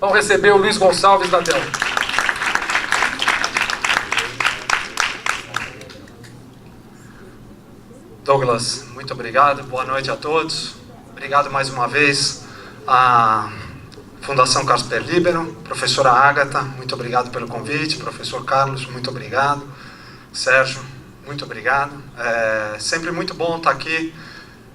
Vamos receber o Luiz Gonçalves da Dell. Douglas, muito obrigado, boa noite a todos. Obrigado mais uma vez à Fundação Casper Libero, professora Ágata, muito obrigado pelo convite, professor Carlos, muito obrigado, Sérgio, muito obrigado. É sempre muito bom estar aqui,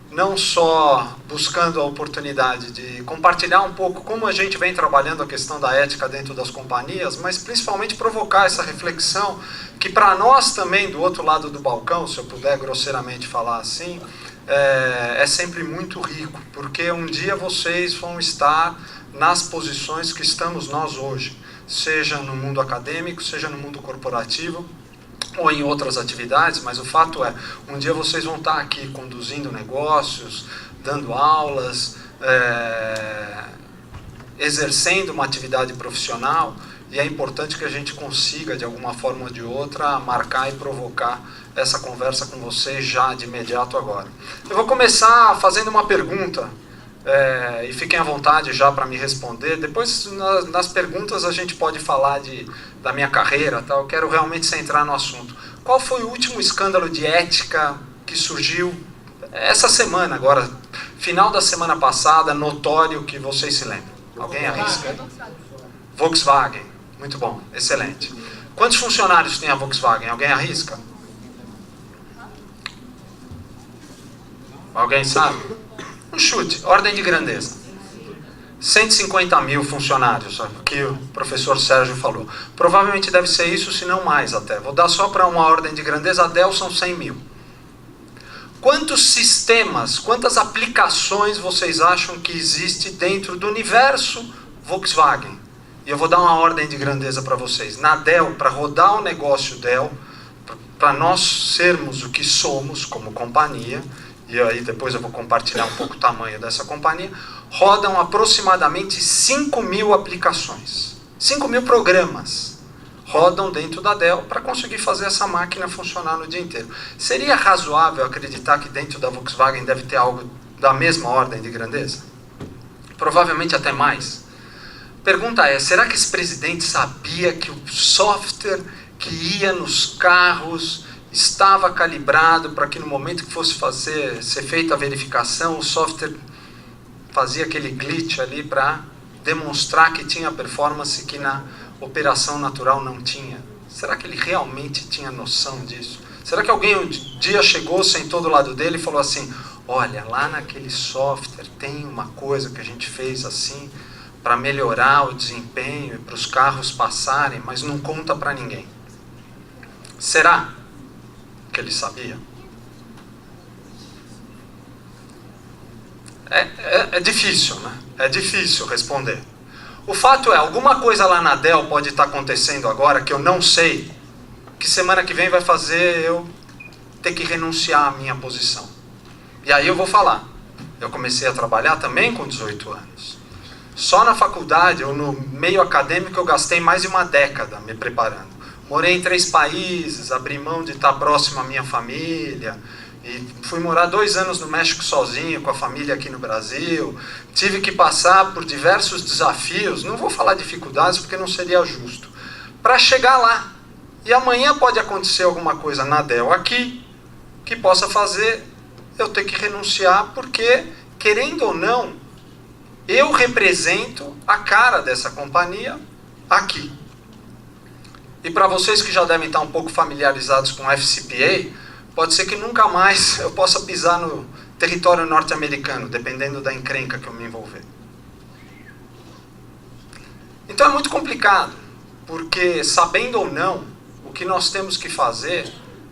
não só buscando a oportunidade de compartilhar um pouco como a gente vem trabalhando a questão da ética dentro das companhias, mas principalmente provocar essa reflexão que para nós também, do outro lado do balcão, se eu puder grosseiramente falar assim, é sempre muito rico, porque um dia vocês vão estar nas posições que estamos nós hoje, seja no mundo acadêmico, seja no mundo corporativo, ou em outras atividades, mas o fato é, um dia vocês vão estar aqui conduzindo negócios, dando aulas, exercendo uma atividade profissional, e é importante que a gente consiga, de alguma forma ou de outra, marcar e provocar essa conversa com vocês já de imediato agora. Eu vou começar fazendo uma pergunta, e fiquem à vontade já para me responder. Depois, nas perguntas, a gente pode falar da minha carreira, tá? Eu quero realmente centrar no assunto. Qual foi o último escândalo de ética que surgiu essa semana, agora, final da semana passada, notório, que vocês se lembram? Alguém arrisca? Volkswagen. Muito bom, excelente. Quantos funcionários tem a Volkswagen? Alguém arrisca? Alguém sabe? Um chute, ordem de grandeza. 150 mil funcionários, o que o professor Sérgio falou. Provavelmente deve ser isso, se não mais até. Vou dar só para uma ordem de grandeza, a Dell são 100 mil. Quantos sistemas, quantas aplicações vocês acham que existe dentro do universo Volkswagen? E eu vou dar uma ordem de grandeza para vocês. Na Dell, para rodar o negócio Dell, para nós sermos o que somos como companhia, e aí depois eu vou compartilhar um pouco o tamanho dessa companhia, rodam aproximadamente 5 mil aplicações. 5 mil programas rodam dentro da Dell para conseguir fazer essa máquina funcionar no dia inteiro. Seria razoável acreditar que dentro da Volkswagen deve ter algo da mesma ordem de grandeza? Provavelmente até mais. Pergunta é, será que esse presidente sabia que o software que ia nos carros estava calibrado para que no momento que fosse ser feita a verificação, o software fazia aquele glitch ali para demonstrar que tinha performance que na operação natural não tinha? Será que ele realmente tinha noção disso? Será que alguém um dia chegou, sentou do lado dele e falou assim, olha, lá naquele software tem uma coisa que a gente fez assim para melhorar o desempenho e para os carros passarem, mas não conta para ninguém? Será que ele sabia? É difícil, né? É difícil responder. O fato é, alguma coisa lá na Dell pode estar acontecendo agora que eu não sei, que semana que vem vai fazer eu ter que renunciar à minha posição. E aí eu vou falar. Eu comecei a trabalhar também com 18 anos. Só na faculdade, ou no meio acadêmico, eu gastei mais de uma década me preparando. Morei em 3 países, abri mão de estar próximo à minha família, e fui morar 2 anos no México sozinho, com a família aqui no Brasil. Tive que passar por diversos desafios, não vou falar dificuldades porque não seria justo, para chegar lá. E amanhã pode acontecer alguma coisa na Dell aqui, que possa fazer eu ter que renunciar, porque, querendo ou não, eu represento a cara dessa companhia aqui. E para vocês que já devem estar um pouco familiarizados com FCPA, pode ser que nunca mais eu possa pisar no território norte-americano, dependendo da encrenca que eu me envolver. Então é muito complicado, porque sabendo ou não, o que nós temos que fazer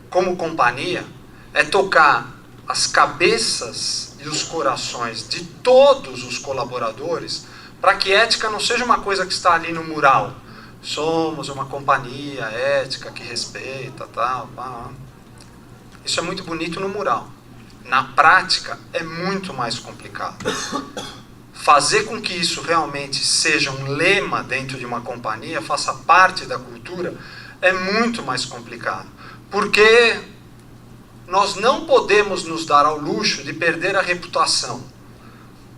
como companhia é tocar as cabeças e os corações de todos os colaboradores, para que ética não seja uma coisa que está ali no mural. Somos uma companhia ética que respeita, tal. Isso é muito bonito no mural. Na prática, é muito mais complicado. Fazer com que isso realmente seja um lema dentro de uma companhia, faça parte da cultura, é muito mais complicado. Porque nós não podemos nos dar ao luxo de perder a reputação.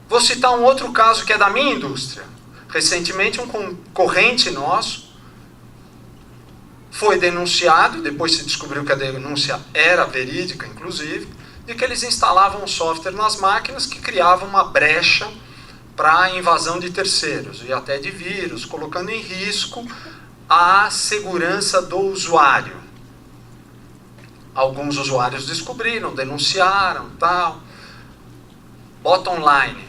Vou citar um outro caso que é da minha indústria. Recentemente, um concorrente nosso foi denunciado, depois se descobriu que a denúncia era verídica, inclusive, de que eles instalavam um software nas máquinas que criava uma brecha para a invasão de terceiros e até de vírus, colocando em risco a segurança do usuário. Alguns usuários descobriram, denunciaram, tal. Bottom line,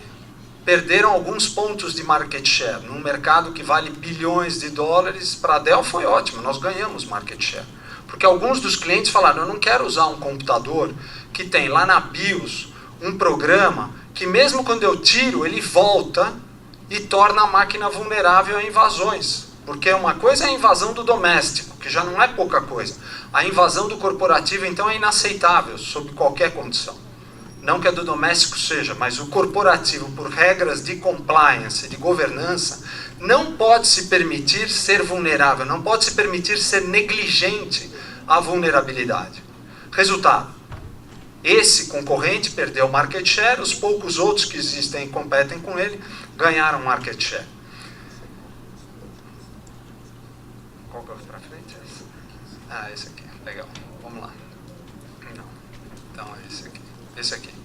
perderam alguns pontos de market share. Num mercado que vale bilhões de dólares, para a Dell foi ótimo, nós ganhamos market share. Porque alguns dos clientes falaram, eu não quero usar um computador que tem lá na BIOS um programa que mesmo quando eu tiro, ele volta e torna a máquina vulnerável a invasões. Porque uma coisa é a invasão do doméstico, que já não é pouca coisa. A invasão do corporativo, então, é inaceitável, sob qualquer condição. Não que a do doméstico seja, mas o corporativo, por regras de compliance, de governança, não pode se permitir ser vulnerável, não pode se permitir ser negligente à vulnerabilidade. Resultado, esse concorrente perdeu market share, os poucos outros que existem e competem com ele ganharam market share. Qual que é o para frente? Ah, esse aqui, legal, vamos lá. Não, então é esse aqui, esse aqui.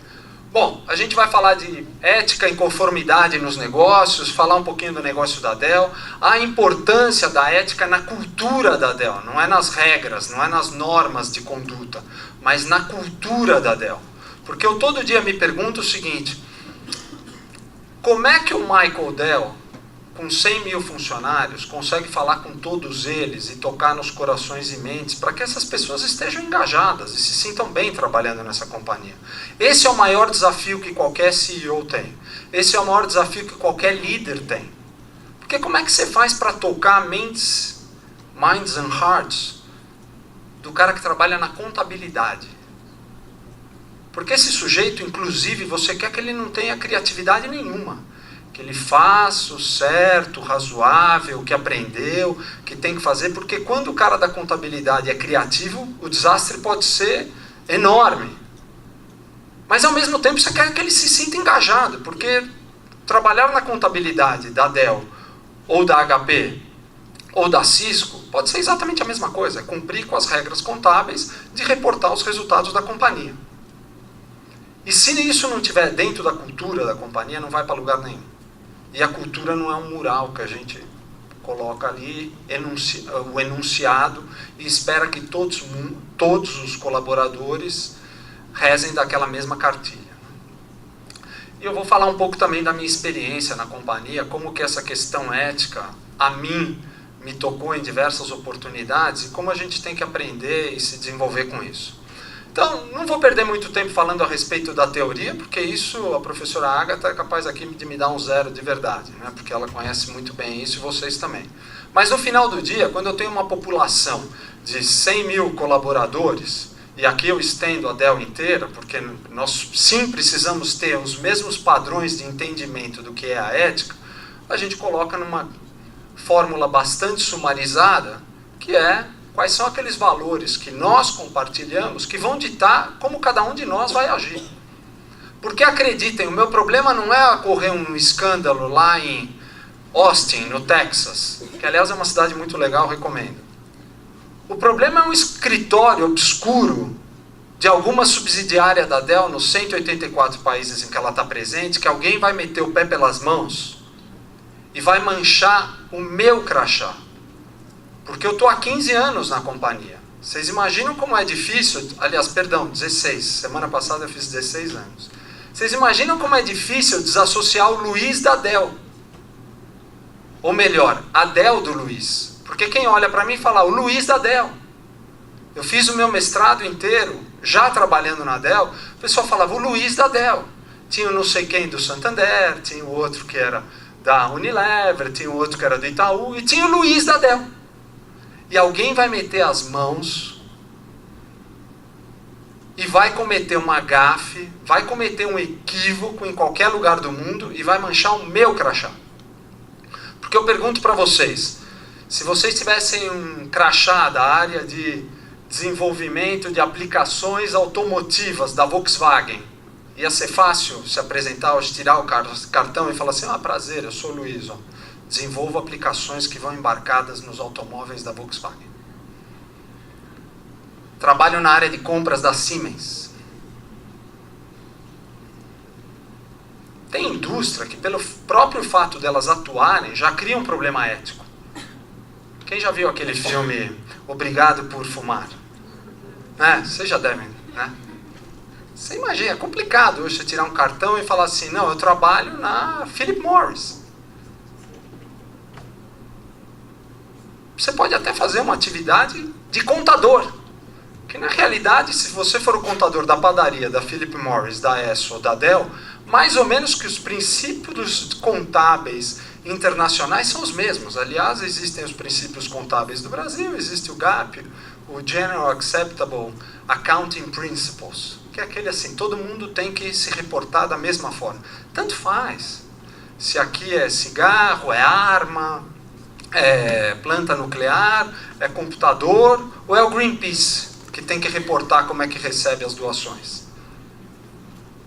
Bom, a gente vai falar de ética e conformidade nos negócios, falar um pouquinho do negócio da Dell, a importância da ética na cultura da Dell, não é nas regras, não é nas normas de conduta, mas na cultura da Dell. Porque eu todo dia me pergunto o seguinte, como é que o Michael Dell, com 100 mil funcionários, consegue falar com todos eles e tocar nos corações e mentes para que essas pessoas estejam engajadas e se sintam bem trabalhando nessa companhia? Esse é o maior desafio que qualquer CEO tem. Esse é o maior desafio que qualquer líder tem. Porque como é que você faz para tocar minds and hearts do cara que trabalha na contabilidade? Porque esse sujeito, inclusive, você quer que ele não tenha criatividade nenhuma. Que ele faça o certo, o razoável, o que aprendeu, que tem que fazer, porque quando o cara da contabilidade é criativo, o desastre pode ser enorme. Mas ao mesmo tempo você quer que ele se sinta engajado, porque trabalhar na contabilidade da Dell, ou da HP, ou da Cisco, pode ser exatamente a mesma coisa, é cumprir com as regras contábeis de reportar os resultados da companhia. E se isso não estiver dentro da cultura da companhia, não vai para lugar nenhum. E a cultura não é um mural que a gente coloca ali, o enunciado, e espera que todos os colaboradores rezem daquela mesma cartilha. E eu vou falar um pouco também da minha experiência na companhia, como que essa questão ética, a mim, me tocou em diversas oportunidades, e como a gente tem que aprender e se desenvolver com isso. Então, não vou perder muito tempo falando a respeito da teoria, porque isso a professora Agatha é capaz aqui de me dar um 0 de verdade, né? Porque ela conhece muito bem isso e vocês também. Mas no final do dia, quando eu tenho uma população de 100 mil colaboradores, e aqui eu estendo a Dell inteira, porque nós sim precisamos ter os mesmos padrões de entendimento do que é a ética, a gente coloca numa fórmula bastante sumarizada, que é quais são aqueles valores que nós compartilhamos que vão ditar como cada um de nós vai agir. Porque acreditem, o meu problema não é ocorrer um escândalo lá em Austin, no Texas, que aliás é uma cidade muito legal, recomendo. O problema é um escritório obscuro de alguma subsidiária da Dell nos 184 países em que ela está presente, que alguém vai meter o pé pelas mãos e vai manchar o meu crachá. Porque eu estou há 15 anos na companhia. Vocês imaginam como é difícil, aliás, perdão, 16, semana passada eu fiz 16 anos. Vocês imaginam como é difícil desassociar o Luiz da Dell? Ou melhor, a Dell do Luiz. Porque quem olha para mim fala, o Luiz da Dell. Eu fiz o meu mestrado inteiro, já trabalhando na Dell, o pessoal falava, o Luiz da Dell. Tinha o não sei quem do Santander, tinha o outro que era da Unilever, tinha o outro que era do Itaú, e tinha o Luiz da Dell. E alguém vai meter as mãos e vai cometer uma gafe, vai cometer um equívoco em qualquer lugar do mundo e vai manchar o meu crachá. Porque eu pergunto para vocês, se vocês tivessem um crachá da área de desenvolvimento de aplicações automotivas da Volkswagen, ia ser fácil se apresentar, ou tirar o cartão e falar assim, prazer, eu sou o Luiz, ó, desenvolvo aplicações que vão embarcadas nos automóveis da Volkswagen. Trabalho na área de compras da Siemens. Tem indústria que, pelo próprio fato delas atuarem, já cria um problema ético. Quem já viu aquele filme Obrigado por Fumar? Vocês já devem, né? Você imagina, é complicado hoje você tirar um cartão e falar assim, não, eu trabalho na Philip Morris. Você pode até fazer uma atividade de contador. Que na realidade, se você for o contador da padaria, da Philip Morris, da Esso ou da Dell, mais ou menos que os princípios contábeis internacionais são os mesmos. Aliás, existem os princípios contábeis do Brasil, existe o GAP, o General Acceptable Accounting Principles, que é aquele assim, todo mundo tem que se reportar da mesma forma. Tanto faz. Se aqui é cigarro, é arma, é planta nuclear, é computador, ou é o Greenpeace, que tem que reportar como é que recebe as doações.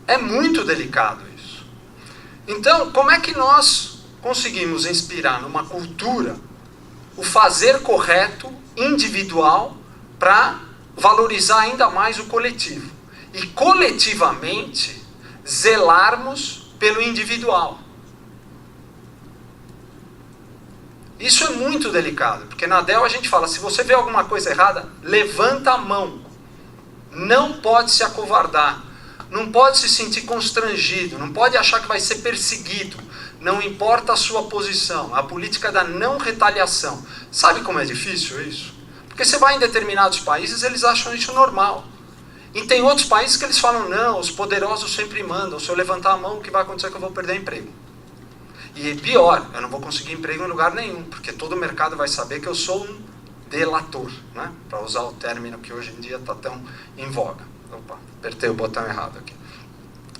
É muito delicado isso. Então, como é que nós conseguimos inspirar numa cultura o fazer correto, individual, para valorizar ainda mais o coletivo? E coletivamente zelarmos pelo individual. Isso é muito delicado, porque na Dell a gente fala, se você vê alguma coisa errada, levanta a mão. Não pode se acovardar, não pode se sentir constrangido, não pode achar que vai ser perseguido, não importa a sua posição, a política da não retaliação. Sabe como é difícil isso? Porque você vai em determinados países, eles acham isso normal. E tem outros países que eles falam, não, os poderosos sempre mandam, se eu levantar a mão, o que vai acontecer é que eu vou perder emprego. E pior, eu não vou conseguir emprego em lugar nenhum, porque todo o mercado vai saber que eu sou um delator, né? Para usar o término que hoje em dia está tão em voga. Opa, apertei o botão errado aqui.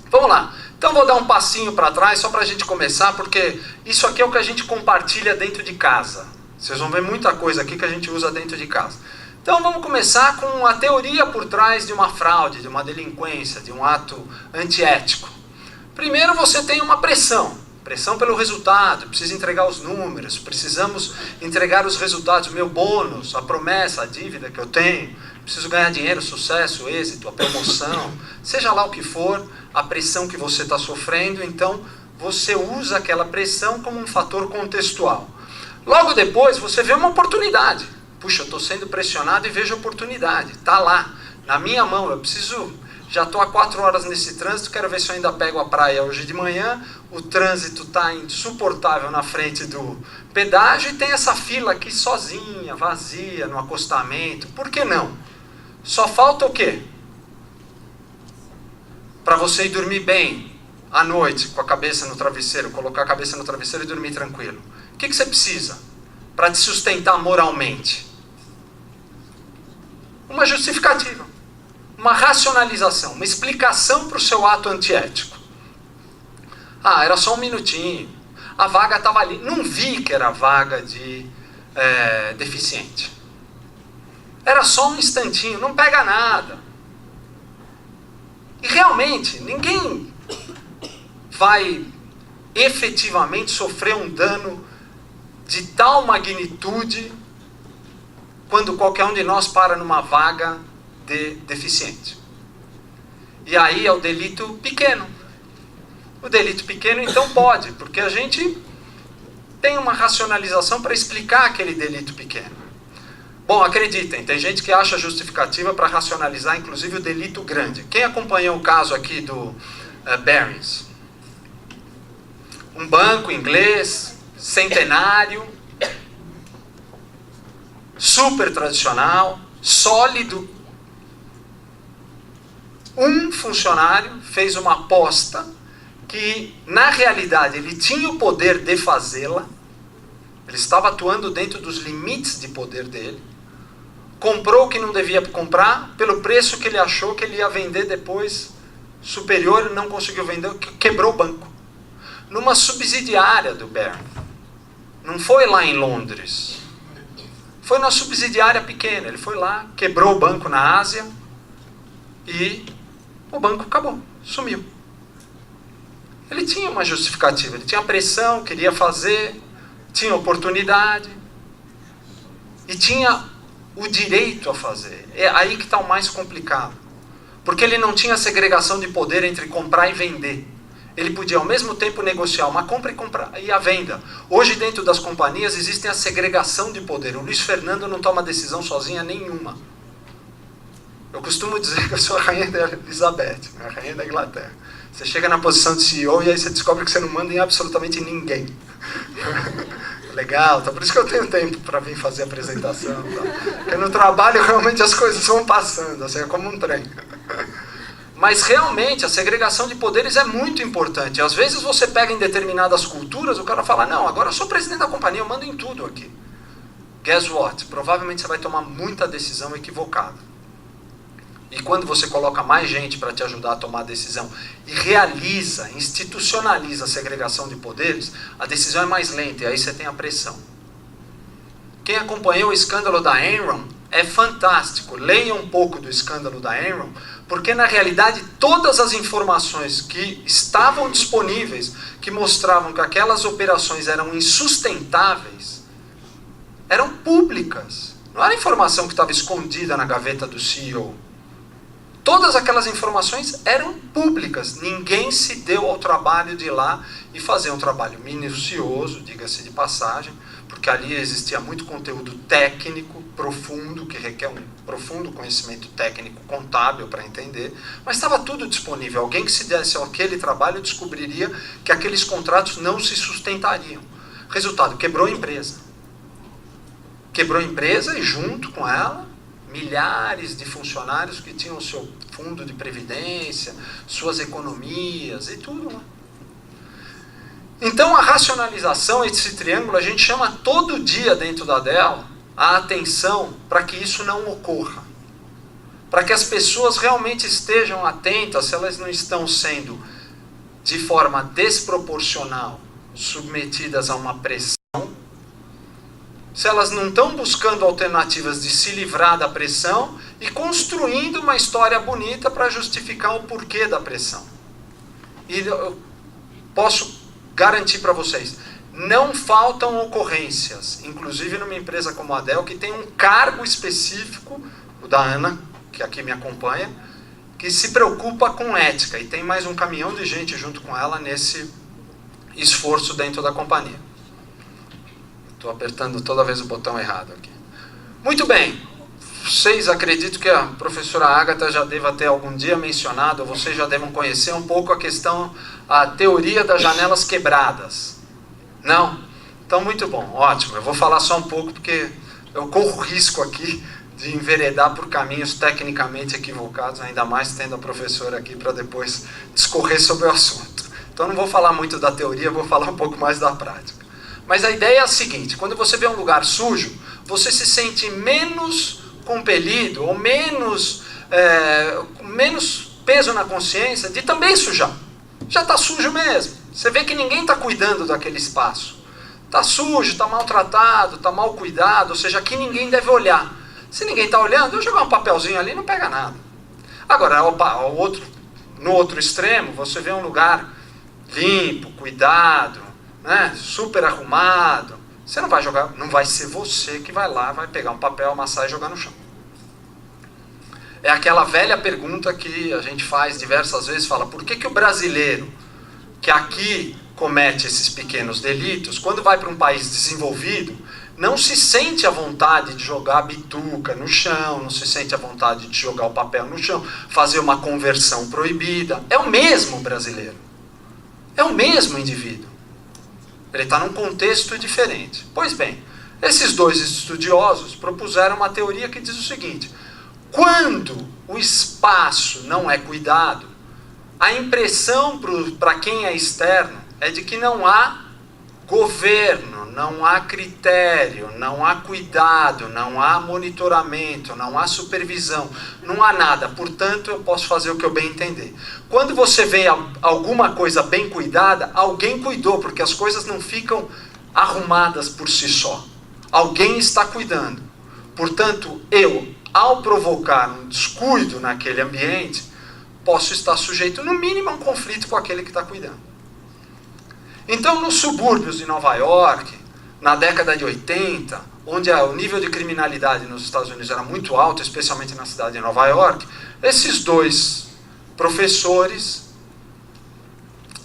Vamos lá. Então vou dar um passinho para trás, só para a gente começar, porque isso aqui é o que a gente compartilha dentro de casa. Vocês vão ver muita coisa aqui que a gente usa dentro de casa. Então vamos começar com a teoria por trás de uma fraude, de uma delinquência, de um ato antiético. Primeiro você tem uma pressão. Pressão pelo resultado, precisa entregar os números, precisamos entregar os resultados, o meu bônus, a promessa, a dívida que eu tenho, preciso ganhar dinheiro, sucesso, êxito, a promoção, seja lá o que for, a pressão que você está sofrendo, então você usa aquela pressão como um fator contextual. Logo depois você vê uma oportunidade. Puxa, eu estou sendo pressionado e vejo oportunidade, está lá, na minha mão, eu preciso... Já estou há 4 horas nesse trânsito, quero ver se eu ainda pego a praia hoje de manhã. O trânsito está insuportável na frente do pedágio e tem essa fila aqui sozinha, vazia, no acostamento. Por que não? Só falta o quê? Para você ir dormir bem à noite, com a cabeça no travesseiro, colocar a cabeça no travesseiro e dormir tranquilo. O que você precisa para te sustentar moralmente? Uma justificativa. Uma racionalização, uma explicação para o seu ato antiético. Ah, era só um minutinho. A vaga estava ali. Não vi que era vaga de deficiente. Era só um instantinho, não pega nada. E realmente, ninguém vai efetivamente sofrer um dano de tal magnitude quando qualquer um de nós para numa vaga de deficiente. E aí é o delito pequeno. O delito pequeno então pode, porque a gente tem uma racionalização para explicar aquele delito pequeno. Bom, acreditem, tem gente que acha justificativa para racionalizar inclusive o delito grande. Quem acompanhou o caso aqui do Barings? Um banco inglês, centenário, super tradicional, sólido. Um funcionário fez uma aposta que, na realidade, ele tinha o poder de fazê-la, ele estava atuando dentro dos limites de poder dele, comprou o que não devia comprar, pelo preço que ele achou que ele ia vender depois, superior, não conseguiu vender, quebrou o banco. Numa subsidiária do Barings. Não foi lá em Londres. Foi na subsidiária pequena, ele foi lá, quebrou o banco na Ásia e... o banco acabou, sumiu. Ele tinha uma justificativa, ele tinha pressão, queria fazer, tinha oportunidade e tinha o direito a fazer. É aí que está o mais complicado. Porque ele não tinha segregação de poder entre comprar e vender. Ele podia ao mesmo tempo negociar uma compra e a venda. Hoje dentro das companhias existe a segregação de poder. O Luiz Fernando não toma decisão sozinha nenhuma. Eu costumo dizer que eu sou a rainha da Elizabeth, a rainha da Inglaterra. Você chega na posição de CEO e aí você descobre que você não manda em absolutamente ninguém. Legal, tá? Por isso que eu tenho tempo para vir fazer a apresentação. Tá? Porque no trabalho realmente as coisas vão passando, assim, é como um trem. Mas realmente a segregação de poderes é muito importante. Às vezes você pega em determinadas culturas, o cara fala, não, agora eu sou presidente da companhia, eu mando em tudo aqui. Guess what? Provavelmente você vai tomar muita decisão equivocada. E quando você coloca mais gente para te ajudar a tomar a decisão e realiza, institucionaliza a segregação de poderes, a decisão é mais lenta e aí você tem a pressão. Quem acompanhou o escândalo da Enron é fantástico. Leia um pouco do escândalo da Enron, porque na realidade todas as informações que estavam disponíveis, que mostravam que aquelas operações eram insustentáveis, eram públicas. Não era informação que estava escondida na gaveta do CEO. Todas aquelas informações eram públicas. Ninguém se deu ao trabalho de ir lá e fazer um trabalho minucioso, diga-se de passagem, porque ali existia muito conteúdo técnico, profundo, que requer um profundo conhecimento técnico contábil para entender, mas estava tudo disponível. Alguém que se desse aquele trabalho descobriria que aqueles contratos não se sustentariam. Resultado, quebrou a empresa. Quebrou a empresa e junto com ela, milhares de funcionários que tinham seu fundo de previdência, suas economias e tudo lá. Então a racionalização, esse triângulo, a gente chama todo dia dentro da Dell a atenção para que isso não ocorra. Para que as pessoas realmente estejam atentas se elas não estão sendo de forma desproporcional submetidas a uma pressão, se elas não estão buscando alternativas de se livrar da pressão e construindo uma história bonita para justificar o porquê da pressão. E eu posso garantir para vocês, não faltam ocorrências, inclusive numa empresa como a Dell, que tem um cargo específico, o da Ana, que aqui me acompanha, que se preocupa com ética, e tem mais um caminhão de gente junto com ela nesse esforço dentro da companhia. Estou apertando toda vez o botão errado aqui. Muito bem. Vocês acreditam que a professora Agatha já deva ter algum dia mencionado, ou vocês já devam conhecer um pouco a questão, a teoria das janelas quebradas. Não? Então, muito bom. Ótimo. Eu vou falar só um pouco, porque eu corro risco aqui de enveredar por caminhos tecnicamente equivocados, ainda mais tendo a professora aqui para depois discorrer sobre o assunto. Então, não vou falar muito da teoria, vou falar um pouco mais da prática. Mas a ideia é a seguinte, quando você vê um lugar sujo, você se sente menos compelido, ou menos peso na consciência de também sujar. Já está sujo mesmo. Você vê que ninguém está cuidando daquele espaço. Está sujo, está maltratado, está mal cuidado, ou seja, aqui ninguém deve olhar. Se ninguém está olhando, eu jogar um papelzinho ali não pega nada. Agora, no outro extremo, você vê um lugar limpo, cuidado, né, super arrumado, você não vai jogar, não vai ser você que vai lá, vai pegar um papel, amassar e jogar no chão. É aquela velha pergunta que a gente faz diversas vezes, fala, por que o brasileiro que aqui comete esses pequenos delitos, quando vai para um país desenvolvido, não se sente à vontade de jogar a bituca no chão, não se sente à vontade de jogar o papel no chão, fazer uma conversão proibida. É o mesmo brasileiro. É o mesmo indivíduo. Ele está num contexto diferente. Pois bem, esses dois estudiosos propuseram uma teoria que diz o seguinte, quando o espaço não é cuidado, a impressão para quem é externo é de que não há governo, não há critério, não há cuidado, não há monitoramento, não há supervisão, não há nada. Portanto, eu posso fazer o que eu bem entender. Quando você vê alguma coisa bem cuidada, alguém cuidou, porque as coisas não ficam arrumadas por si só. Alguém está cuidando. Portanto, eu, ao provocar um descuido naquele ambiente, posso estar sujeito, no mínimo, a um conflito com aquele que está cuidando. Então, nos subúrbios de Nova York, na década de 80, onde o nível de criminalidade nos Estados Unidos era muito alto, especialmente na cidade de Nova York, esses dois professores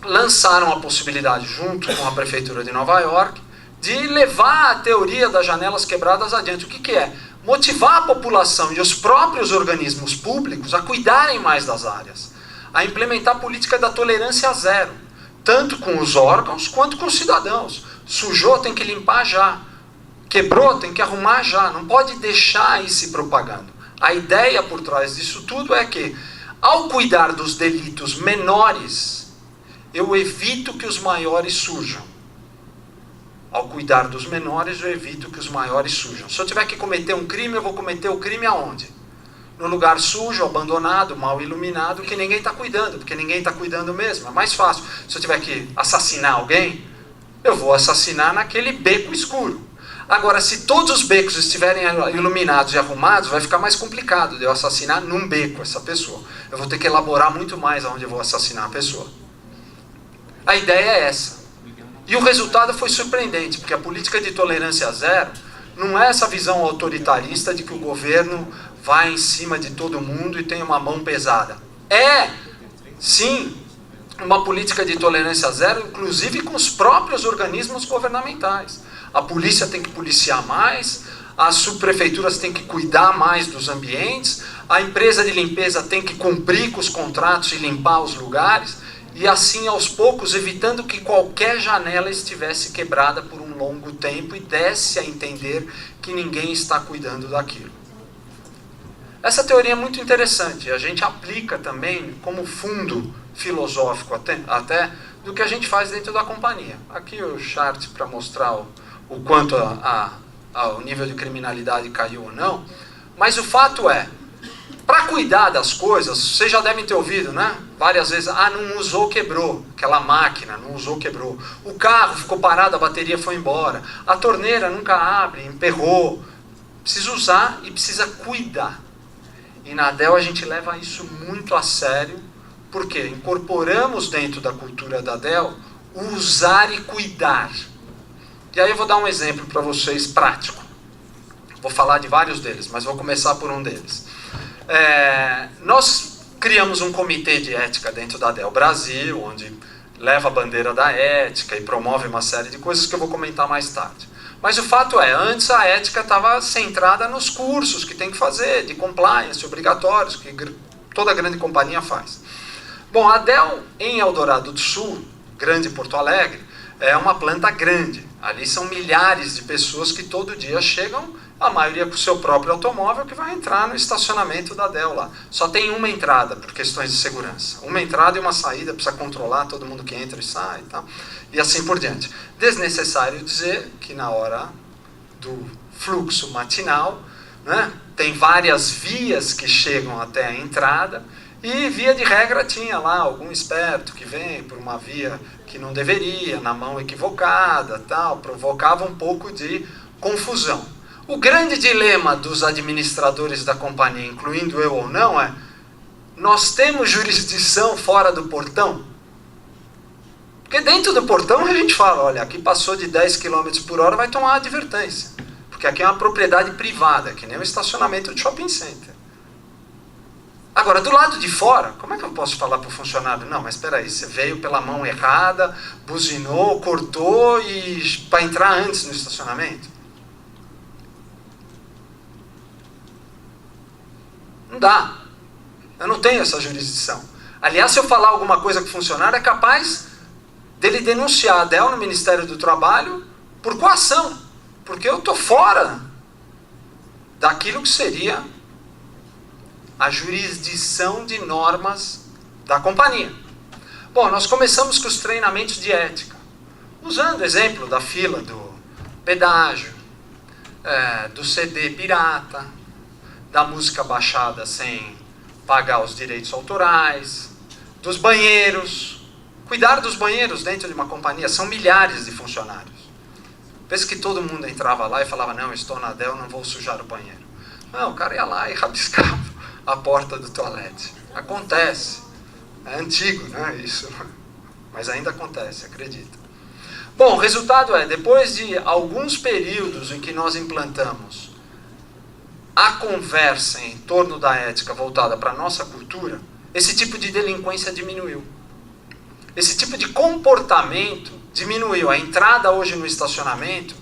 lançaram a possibilidade, junto com a prefeitura de Nova York, de levar a teoria das janelas quebradas adiante. O que é? Motivar a população e os próprios organismos públicos a cuidarem mais das áreas, a implementar a política da tolerância zero, tanto com os órgãos quanto com os cidadãos. Sujou, tem que limpar já. Quebrou, tem que arrumar já. Não pode deixar ir se propagando. A ideia por trás disso tudo é que, ao cuidar dos delitos menores, eu evito que os maiores surjam. Ao cuidar dos menores, eu evito que os maiores surjam. Se eu tiver que cometer um crime, eu vou cometer o crime aonde? No lugar sujo, abandonado, mal iluminado, que ninguém está cuidando, porque ninguém está cuidando mesmo. É mais fácil. Se eu tiver que assassinar alguém, eu vou assassinar naquele beco escuro. Agora, se todos os becos estiverem iluminados e arrumados, vai ficar mais complicado de eu assassinar num beco essa pessoa. Eu vou ter que elaborar muito mais aonde eu vou assassinar a pessoa. A ideia é essa. E o resultado foi surpreendente, porque a política de tolerância zero não é essa visão autoritarista de que o governo vai em cima de todo mundo e tem uma mão pesada. É, sim, uma política de tolerância zero, inclusive com os próprios organismos governamentais. A polícia tem que policiar mais, as subprefeituras têm que cuidar mais dos ambientes, a empresa de limpeza tem que cumprir com os contratos e limpar os lugares, e assim aos poucos evitando que qualquer janela estivesse quebrada por um longo tempo e desse a entender que ninguém está cuidando daquilo. Essa teoria é muito interessante, a gente aplica também como fundo filosófico até do que a gente faz dentro da companhia. Aqui o chart para mostrar o quanto o nível de criminalidade caiu ou não, mas o fato é, para cuidar das coisas, vocês já devem ter ouvido, né? Várias vezes, não usou, quebrou. Aquela máquina, não usou, quebrou. O carro ficou parado, a bateria foi embora. A torneira nunca abre, emperrou. Precisa usar e precisa cuidar. E na Dell a gente leva isso muito a sério, porque incorporamos dentro da cultura da Dell o usar e cuidar. E aí eu vou dar um exemplo para vocês prático. Vou falar de vários deles, mas vou começar por um deles. Nós criamos um comitê de ética dentro da Dell Brasil, onde leva a bandeira da ética e promove uma série de coisas que eu vou comentar mais tarde. Mas o fato é, antes a ética estava centrada nos cursos que tem que fazer, de compliance, obrigatórios, que toda grande companhia faz. Bom, a Dell em Eldorado do Sul, Grande Porto Alegre, é uma planta grande. Ali são milhares de pessoas que todo dia chegam, a maioria com o seu próprio automóvel, que vai entrar no estacionamento da Dell lá. Só tem uma entrada, por questões de segurança. Uma entrada e uma saída, precisa controlar todo mundo que entra e sai e tal. E assim por diante. Desnecessário dizer que na hora do fluxo matinal, né, tem várias vias que chegam até a entrada, e via de regra tinha lá algum esperto que vem por uma via que não deveria, na mão equivocada, tal, provocava um pouco de confusão. O grande dilema dos administradores da companhia, incluindo eu ou não, é: nós temos jurisdição fora do portão? Porque dentro do portão a gente fala, olha, aqui passou de 10 km por hora, vai tomar advertência. Porque aqui é uma propriedade privada, que nem um estacionamento de shopping center. Agora, do lado de fora, como é que eu posso falar para o funcionário? Não, mas espera aí, você veio pela mão errada, buzinou, cortou e para entrar antes no estacionamento? Não dá. Eu não tenho essa jurisdição. Aliás, se eu falar alguma coisa com o funcionário, é capaz dele denunciar a Dell no Ministério do Trabalho por coação. Porque eu estou fora daquilo que seria a jurisdição de normas da companhia. Bom, nós começamos com os treinamentos de ética, usando o exemplo da fila do pedágio, do CD pirata, da música baixada sem pagar os direitos autorais, dos banheiros. Cuidar dos banheiros dentro de uma companhia, são milhares de funcionários. Pensa que todo mundo entrava lá e falava, não, estou na Dell, não vou sujar o banheiro. Não, o cara ia lá e rabiscava a porta do toalete. Acontece. É antigo, né, isso. Mas ainda acontece, acredita. Bom, o resultado é, depois de alguns períodos em que nós implantamos a conversa em torno da ética voltada para a nossa cultura, esse tipo de delinquência diminuiu. Esse tipo de comportamento diminuiu. A entrada hoje no estacionamento,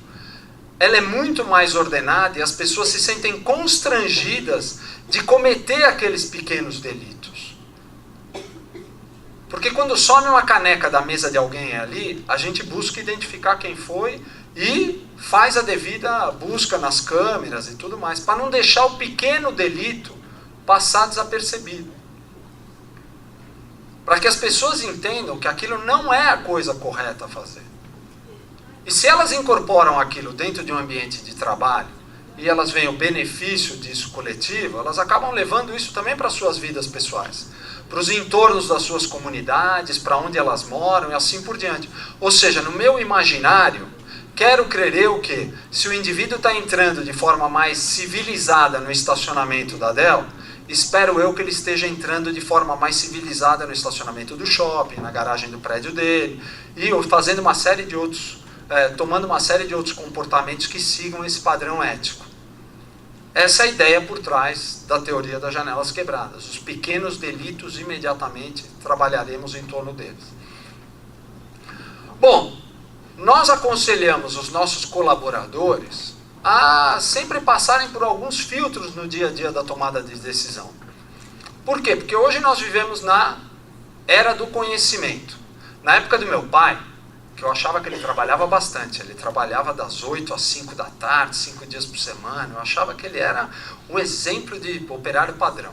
ela é muito mais ordenada e as pessoas se sentem constrangidas de cometer aqueles pequenos delitos. Porque quando some uma caneca da mesa de alguém ali, a gente busca identificar quem foi e faz a devida busca nas câmeras e tudo mais, para não deixar o pequeno delito passar desapercebido. Para que as pessoas entendam que aquilo não é a coisa correta a fazer. E se elas incorporam aquilo dentro de um ambiente de trabalho, e elas veem o benefício disso coletivo, elas acabam levando isso também para as suas vidas pessoais, para os entornos das suas comunidades, para onde elas moram e assim por diante. Ou seja, no meu imaginário, quero crer eu que, se o indivíduo está entrando de forma mais civilizada no estacionamento da Dell, espero eu que ele esteja entrando de forma mais civilizada no estacionamento do shopping, na garagem do prédio dele, e fazendo uma série de outros, tomando uma série de outros comportamentos que sigam esse padrão ético. Essa é a ideia por trás da teoria das janelas quebradas. Os pequenos delitos, imediatamente trabalharemos em torno deles. Bom, nós aconselhamos os nossos colaboradores a sempre passarem por alguns filtros no dia a dia da tomada de decisão. Por quê? Porque hoje nós vivemos na era do conhecimento. Na época do meu pai, que eu achava que ele trabalhava bastante, ele trabalhava das 8 às 5 da tarde, 5 dias por semana, eu achava que ele era um exemplo de operário padrão.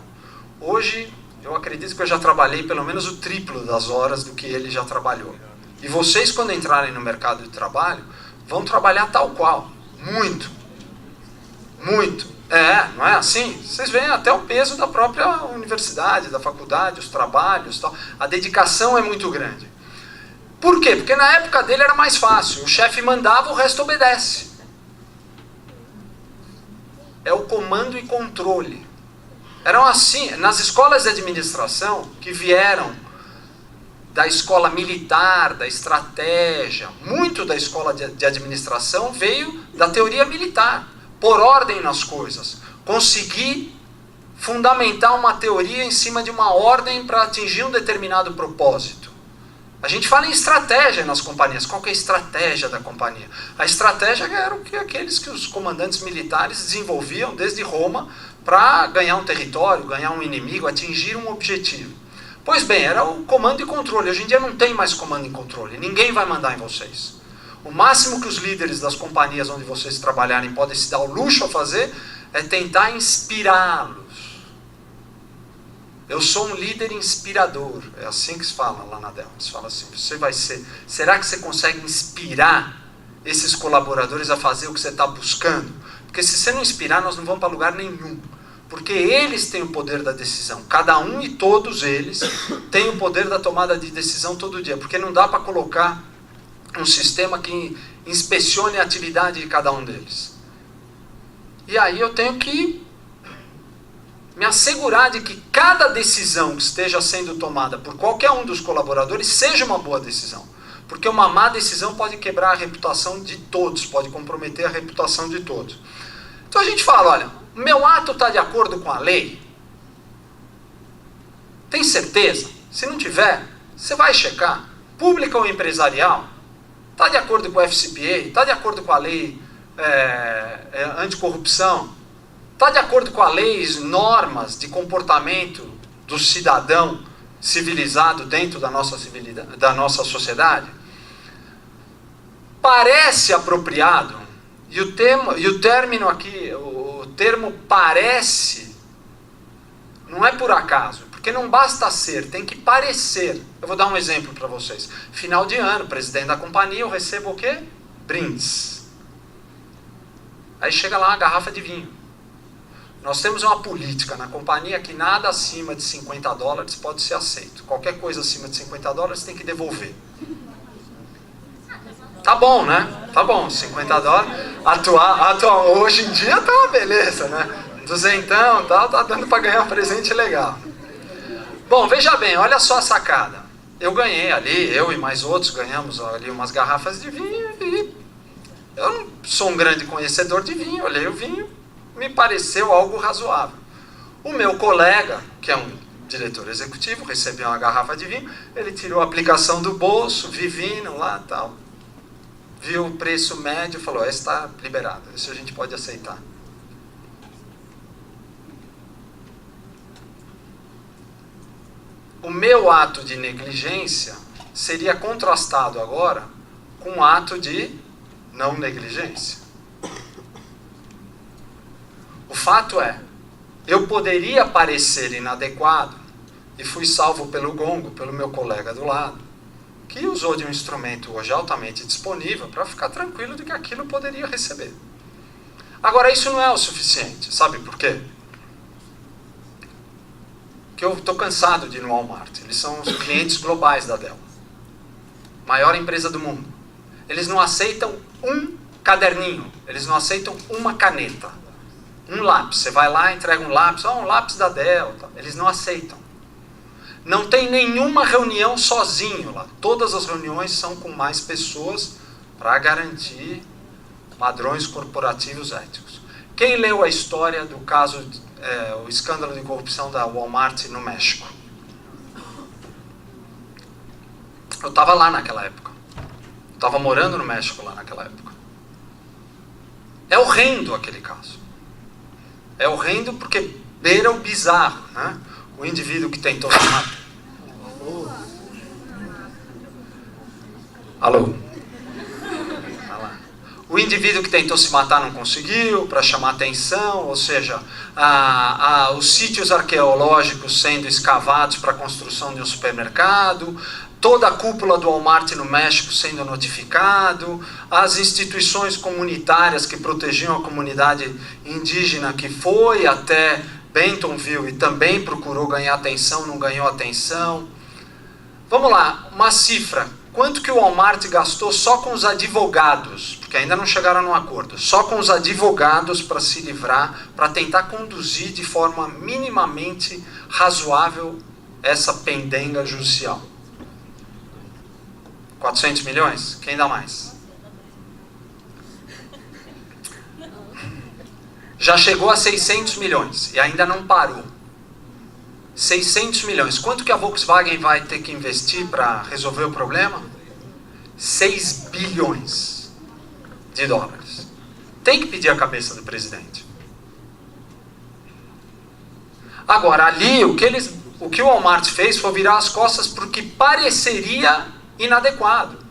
Hoje, eu acredito que eu já trabalhei pelo menos o triplo das horas do que ele já trabalhou. E vocês, quando entrarem no mercado de trabalho, vão trabalhar tal qual. Muito. Muito. Não é assim? Vocês veem até o peso da própria universidade, da faculdade, os trabalhos, tal. A dedicação é muito grande. Por quê? Porque na época dele era mais fácil. O chefe mandava, o resto obedece. É o comando e controle. Eram assim, nas escolas de administração, que vieram da escola militar, da estratégia, muito da escola de administração veio da teoria militar. Pôr ordem nas coisas. Conseguir fundamentar uma teoria em cima de uma ordem para atingir um determinado propósito. A gente fala em estratégia nas companhias. Qual que é a estratégia da companhia? A estratégia era aqueles que os comandantes militares desenvolviam desde Roma para ganhar um território, ganhar um inimigo, atingir um objetivo. Pois bem, era o comando e controle. Hoje em dia não tem mais comando e controle. Ninguém vai mandar em vocês. O máximo que os líderes das companhias onde vocês trabalharem podem se dar o luxo a fazer é tentar inspirá-los. Eu sou um líder inspirador. É assim que se fala lá na Dell. Se fala assim, você vai ser... Será que você consegue inspirar esses colaboradores a fazer o que você está buscando? Porque se você não inspirar, nós não vamos para lugar nenhum. Porque eles têm o poder da decisão. Cada um e todos eles têm o poder da tomada de decisão todo dia. Porque não dá para colocar um sistema que inspecione a atividade de cada um deles. E aí eu tenho que me assegurar de que cada decisão que esteja sendo tomada por qualquer um dos colaboradores seja uma boa decisão. Porque uma má decisão pode quebrar a reputação de todos, pode comprometer a reputação de todos. Então a gente fala, olha, o meu ato está de acordo com a lei? Tem certeza? Se não tiver, você vai checar. Pública ou empresarial? Está de acordo com o FCPA? Está de acordo com a lei anticorrupção? Está de acordo com as leis, normas de comportamento do cidadão civilizado dentro da nossa sociedade? Parece apropriado, e o término aqui, o termo parece, não é por acaso, porque não basta ser, tem que parecer. Eu vou dar um exemplo para vocês. Final de ano, presidente da companhia, eu recebo o quê? Brindes. Aí chega lá uma garrafa de vinho. Nós temos uma política na companhia que nada acima de $50 pode ser aceito. Qualquer coisa acima de $50 tem que devolver. Tá bom, né? Tá bom, $50. Hoje em dia tá uma beleza, né? Duzentão, tal, tá dando para ganhar um presente legal. Bom, veja bem, olha só a sacada. eu ganhei ali, eu e mais outros ganhamos ali umas garrafas de vinho e eu não sou um grande conhecedor de vinho, olhei o vinho, me pareceu algo razoável. O meu colega, que é um diretor executivo, recebeu uma garrafa de vinho, ele tirou a aplicação do bolso, vi vinho lá e tal, viu o preço médio e falou, esse está liberado, esse a gente pode aceitar. O meu ato de negligência seria contrastado agora com um ato de não negligência. O fato é, eu poderia parecer inadequado e fui salvo pelo gongo, pelo meu colega do lado, que usou de um instrumento hoje altamente disponível para ficar tranquilo de que aquilo poderia receber. Agora, isso não é o suficiente. Sabe por quê? Que eu estou cansado de ir no Walmart. Eles são os clientes globais da Dell. Maior empresa do mundo. Eles não aceitam um caderninho. Eles não aceitam uma caneta. Um lápis. Você vai lá e entrega um lápis. Um lápis da Dell. Eles não aceitam. Não tem nenhuma reunião sozinho lá. Todas as reuniões são com mais pessoas para garantir padrões corporativos éticos. Quem leu a história do caso, o escândalo de corrupção da Walmart no México? Eu estava lá naquela época. Estava morando no México lá naquela época. É horrendo aquele caso. É horrendo porque beira o bizarro, né? O indivíduo que tentou se matar. Alô? O indivíduo que tentou se matar não conseguiu, para chamar atenção, ou seja, os sítios arqueológicos sendo escavados para a construção de um supermercado, toda a cúpula do Walmart no México sendo notificado, as instituições comunitárias que protegiam a comunidade indígena que foi até Bentonville e também procurou ganhar atenção, não ganhou atenção. Vamos lá, uma cifra. Quanto que o Walmart gastou só com os advogados, porque ainda não chegaram num acordo, só com os advogados para se livrar, para tentar conduzir de forma minimamente razoável essa pendenga judicial? 400 milhões? Quem dá mais? Já chegou a 600 milhões e ainda não parou. 600 milhões. Quanto que a Volkswagen vai ter que investir para resolver o problema? 6 bilhões de dólares. Tem que pedir a cabeça do presidente. Agora, ali, o que o Walmart fez foi virar as costas porque pareceria inadequado.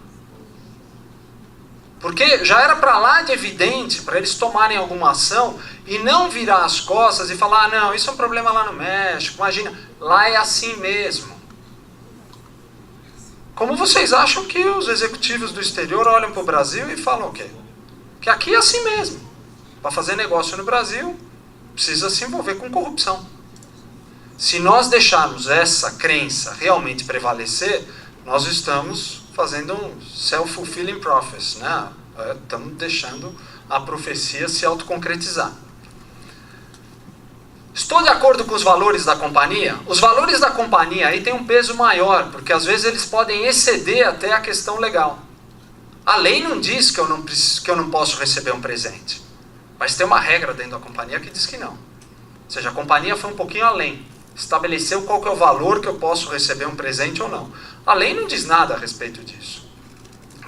Porque já era para lá de evidente, para eles tomarem alguma ação e não virar as costas e falar, não, isso é um problema lá no México, imagina, lá é assim mesmo. Como vocês acham que os executivos do exterior olham para o Brasil e falam o quê? Que aqui é assim mesmo. Para fazer negócio no Brasil, precisa se envolver com corrupção. Se nós deixarmos essa crença realmente prevalecer, nós estamos fazendo um self-fulfilling prophecy, né? Estamos deixando a profecia se autoconcretizar. Estou de acordo com os valores da companhia? Os valores da companhia aí têm um peso maior, porque às vezes eles podem exceder até a questão legal. A lei não diz que eu não posso receber um presente, mas tem uma regra dentro da companhia que diz que não. Ou seja, a companhia foi um pouquinho além, estabeleceu qual que é o valor que eu posso receber um presente ou não. A lei não diz nada a respeito disso,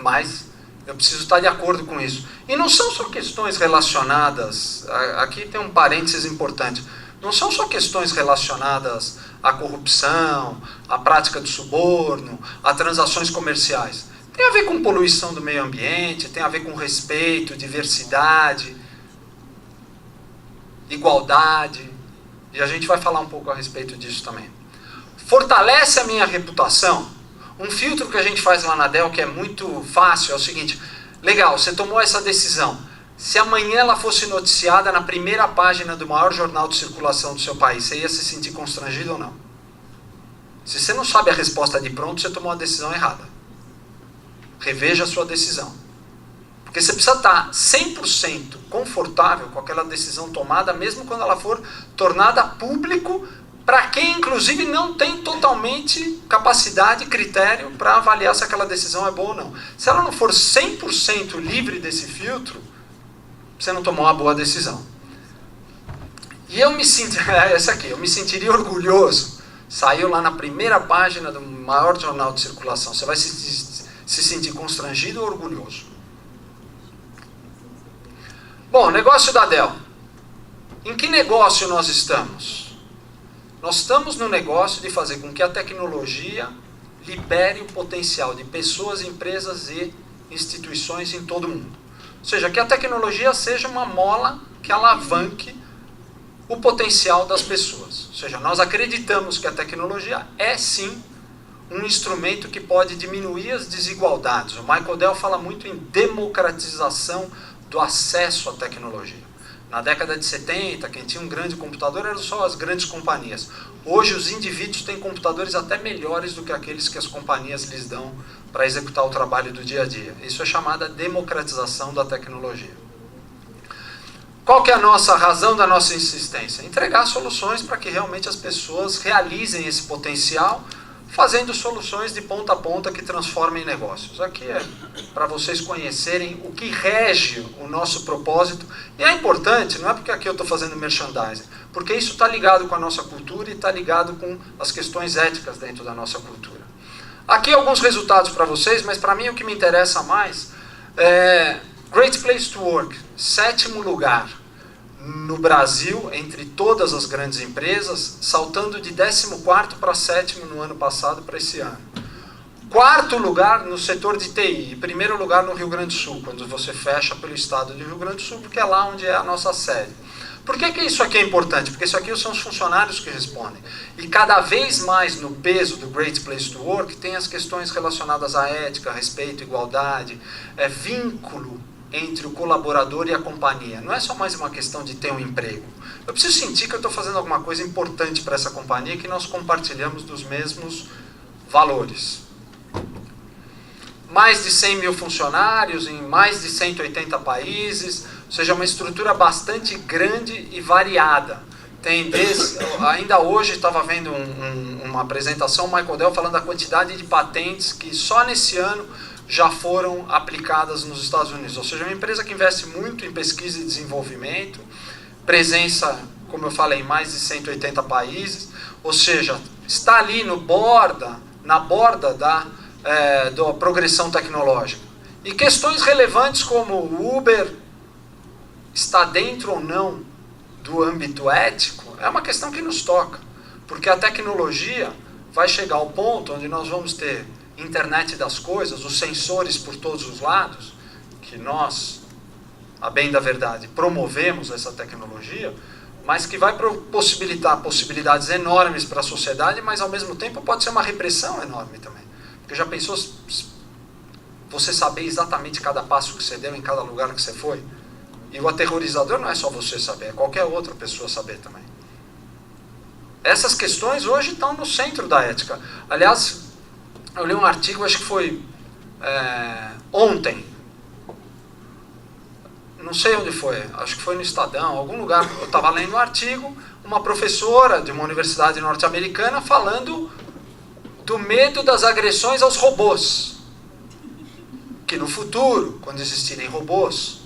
mas eu preciso estar de acordo com isso. E não são só questões relacionadas, aqui tem um parênteses importante, não são só questões relacionadas à corrupção, à prática do suborno, a transações comerciais. Tem a ver com poluição do meio ambiente, tem a ver com respeito, diversidade, igualdade, e a gente vai falar um pouco a respeito disso também. Fortalece a minha reputação. Um filtro que a gente faz lá na Dell que é muito fácil é o seguinte, legal, você tomou essa decisão, se amanhã ela fosse noticiada na primeira página do maior jornal de circulação do seu país, você ia se sentir constrangido ou não? Se você não sabe a resposta de pronto, você tomou a decisão errada. Reveja a sua decisão. Porque você precisa estar 100% confortável com aquela decisão tomada, mesmo quando ela for tornada a público para quem, inclusive, não tem totalmente capacidade e critério para avaliar se aquela decisão é boa ou não. Se ela não for 100% livre desse filtro, você não tomou uma boa decisão. E eu me sinto, essa aqui, eu me sentiria orgulhoso. Saiu lá na primeira página do maior jornal de circulação. Você vai se sentir constrangido ou orgulhoso? Bom, negócio da Dell. Em que negócio nós estamos? Nós estamos no negócio de fazer com que a tecnologia libere o potencial de pessoas, empresas e instituições em todo o mundo. Ou seja, que a tecnologia seja uma mola que alavanque o potencial das pessoas. Ou seja, nós acreditamos que a tecnologia é sim um instrumento que pode diminuir as desigualdades. O Michael Dell fala muito em democratização do acesso à tecnologia. Na década de 70, quem tinha um grande computador eram só as grandes companhias. Hoje os indivíduos têm computadores até melhores do que aqueles que as companhias lhes dão para executar o trabalho do dia a dia. Isso é chamada democratização da tecnologia. Qual que é a nossa razão da nossa insistência? Entregar soluções para que realmente as pessoas realizem esse potencial, fazendo soluções de ponta a ponta que transformem negócios. Aqui é para vocês conhecerem o que rege o nosso propósito. E é importante, não é porque aqui eu estou fazendo merchandising, porque isso está ligado com a nossa cultura e está ligado com as questões éticas dentro da nossa cultura. Aqui alguns resultados para vocês, mas para mim o que me interessa mais é Great Place to Work, 7º lugar no Brasil, entre todas as grandes empresas, saltando de 14º para 7º no ano passado para esse ano. 4º lugar no setor de TI, e 1º lugar no Rio Grande do Sul, quando você fecha pelo estado do Rio Grande do Sul, porque é lá onde é a nossa sede. Por que isso aqui é importante? Porque isso aqui são os funcionários que respondem. E cada vez mais no peso do Great Place to Work tem as questões relacionadas à ética, respeito, igualdade, vínculo entre o colaborador e a companhia. Não é só mais uma questão de ter um emprego. Eu preciso sentir que eu estou fazendo alguma coisa importante para essa companhia e que nós compartilhamos dos mesmos valores. Mais de 100 mil funcionários em mais de 180 países, ou seja, uma estrutura bastante grande e variada. Ainda hoje estava vendo uma apresentação, o Michael Dell falando da quantidade de patentes que só nesse ano já foram aplicadas nos Estados Unidos. Ou seja, uma empresa que investe muito em pesquisa e desenvolvimento, presença, como eu falei, em mais de 180 países, ou seja, está ali na borda da progressão tecnológica. E questões relevantes como o Uber está dentro ou não do âmbito ético, é uma questão que nos toca, porque a tecnologia vai chegar ao ponto onde nós vamos ter internet das coisas, os sensores por todos os lados, que nós, a bem da verdade, promovemos essa tecnologia, mas que vai possibilitar possibilidades enormes para a sociedade, mas ao mesmo tempo pode ser uma repressão enorme também. Porque já pensou você saber exatamente cada passo que você deu em cada lugar que você foi? E o aterrorizador não é só você saber, é qualquer outra pessoa saber também. Essas questões hoje estão no centro da ética. Aliás, eu li um artigo, acho que foi ontem, não sei onde foi, acho que foi no Estadão, algum lugar, eu estava lendo um artigo, uma professora de uma universidade norte-americana falando do medo das agressões aos robôs. Que no futuro, quando existirem robôs,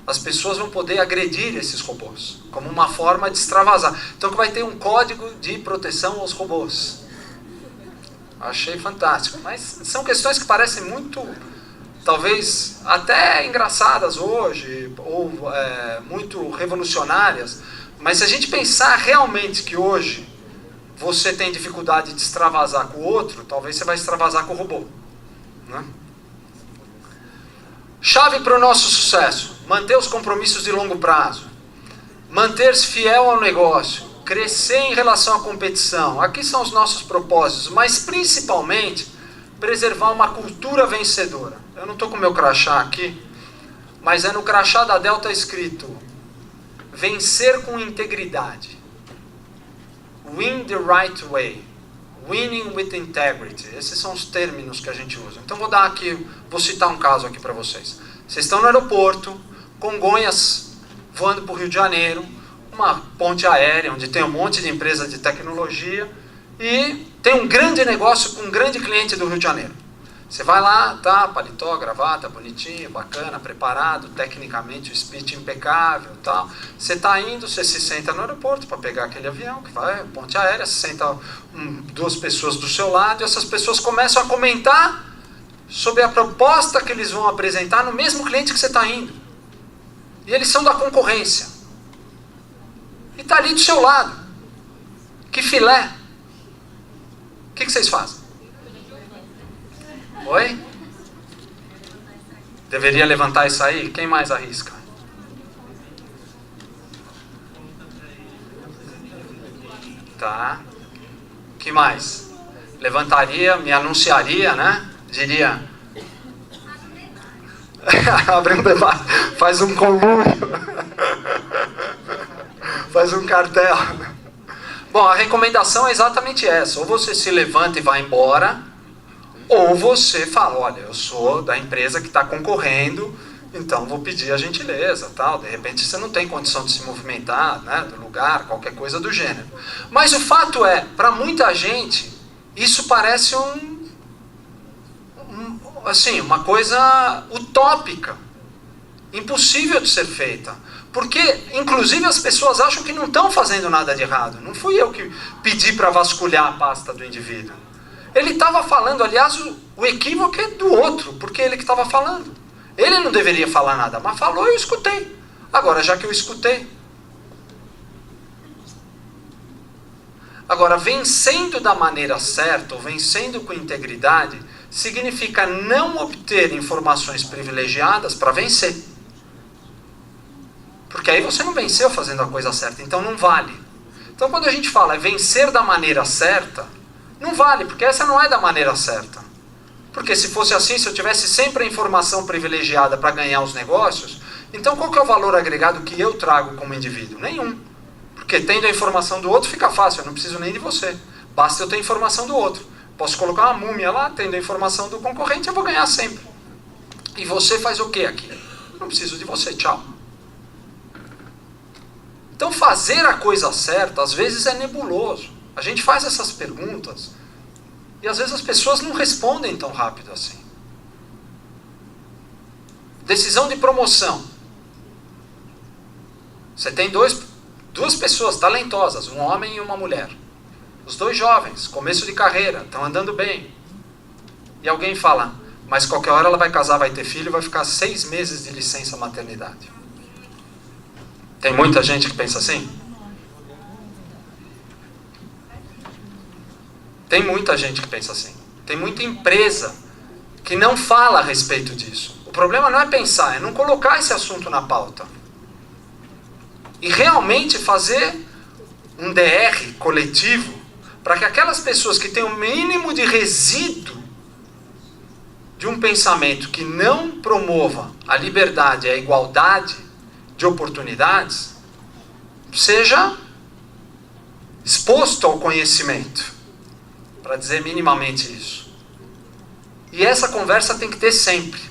as pessoas vão poder agredir esses robôs, como uma forma de extravasar. Então que vai ter um código de proteção aos robôs. Achei fantástico, mas são questões que parecem muito, talvez até engraçadas hoje, ou muito revolucionárias, mas se a gente pensar realmente que hoje você tem dificuldade de extravasar com o outro, talvez você vai extravasar com o robô. Né? Chave para o nosso sucesso: manter os compromissos de longo prazo, manter-se fiel ao negócio, crescer em relação à competição. Aqui são os nossos propósitos, mas principalmente preservar uma cultura vencedora. Eu não estou com o meu crachá aqui, mas no crachá da Dell está escrito: vencer com integridade. Win the right way. Winning with integrity. Esses são os términos que a gente usa. Então vou citar um caso aqui para vocês. Vocês estão no aeroporto, Congonhas voando para o Rio de Janeiro, uma ponte aérea, onde tem um monte de empresa de tecnologia, e tem um grande negócio com um grande cliente do Rio de Janeiro. Você vai lá, tá, paletó, gravata, bonitinho, bacana, preparado, tecnicamente o speech impecável, tal. Você está indo, você se senta no aeroporto para pegar aquele avião, que vai, ponte aérea, se senta duas pessoas do seu lado, e essas pessoas começam a comentar sobre a proposta que eles vão apresentar no mesmo cliente que você está indo. E eles são da concorrência. E está ali do seu lado. Que filé. O que vocês fazem? Oi? Deveria levantar e sair? Quem mais arrisca? Tá. Que mais? Levantaria, me anunciaria, né? Diria... Abre um debate. Faz um conluio. Faz um cartel. Bom, a recomendação é exatamente essa. Ou você se levanta e vai embora... Ou você fala, olha, eu sou da empresa que está concorrendo, então vou pedir a gentileza, tal. De repente você não tem condição de se movimentar, né, do lugar, qualquer coisa do gênero. Mas o fato é, para muita gente, isso parece assim, uma coisa utópica, impossível de ser feita. Porque, inclusive, as pessoas acham que não estão fazendo nada de errado. Não fui eu que pedi para vasculhar a pasta do indivíduo. Ele estava falando, aliás, o equívoco é do outro, porque ele que estava falando. Ele não deveria falar nada, mas falou e eu escutei. Agora, já que eu escutei... Agora, vencendo da maneira certa, ou vencendo com integridade, significa não obter informações privilegiadas para vencer. Porque aí você não venceu fazendo a coisa certa, então não vale. Então, quando a gente fala vencer da maneira certa... Não vale, porque essa não é da maneira certa. Porque se fosse assim, se eu tivesse sempre a informação privilegiada para ganhar os negócios, então qual que é o valor agregado que eu trago como indivíduo? Nenhum. Porque tendo a informação do outro fica fácil, eu não preciso nem de você. Basta eu ter a informação do outro. Posso colocar uma múmia lá, tendo a informação do concorrente, eu vou ganhar sempre. E você faz o que aqui? Não preciso de você, tchau. Então fazer a coisa certa, às vezes é nebuloso. A gente faz essas perguntas e às vezes as pessoas não respondem tão rápido assim. Decisão de promoção. Você tem duas pessoas talentosas, um homem e uma mulher. Os dois jovens, começo de carreira, estão andando bem. E alguém fala, mas qualquer hora ela vai casar, vai ter filho e vai ficar 6 meses de licença maternidade. Tem muita gente que pensa assim? Tem muita gente que pensa assim. Tem muita empresa que não fala a respeito disso. O problema não é pensar, é não colocar esse assunto na pauta. E realmente fazer um DR coletivo para que aquelas pessoas que têm o mínimo de resíduo de um pensamento que não promova a liberdade e a igualdade de oportunidades, seja exposto ao conhecimento. Para dizer minimamente isso. E essa conversa tem que ter sempre.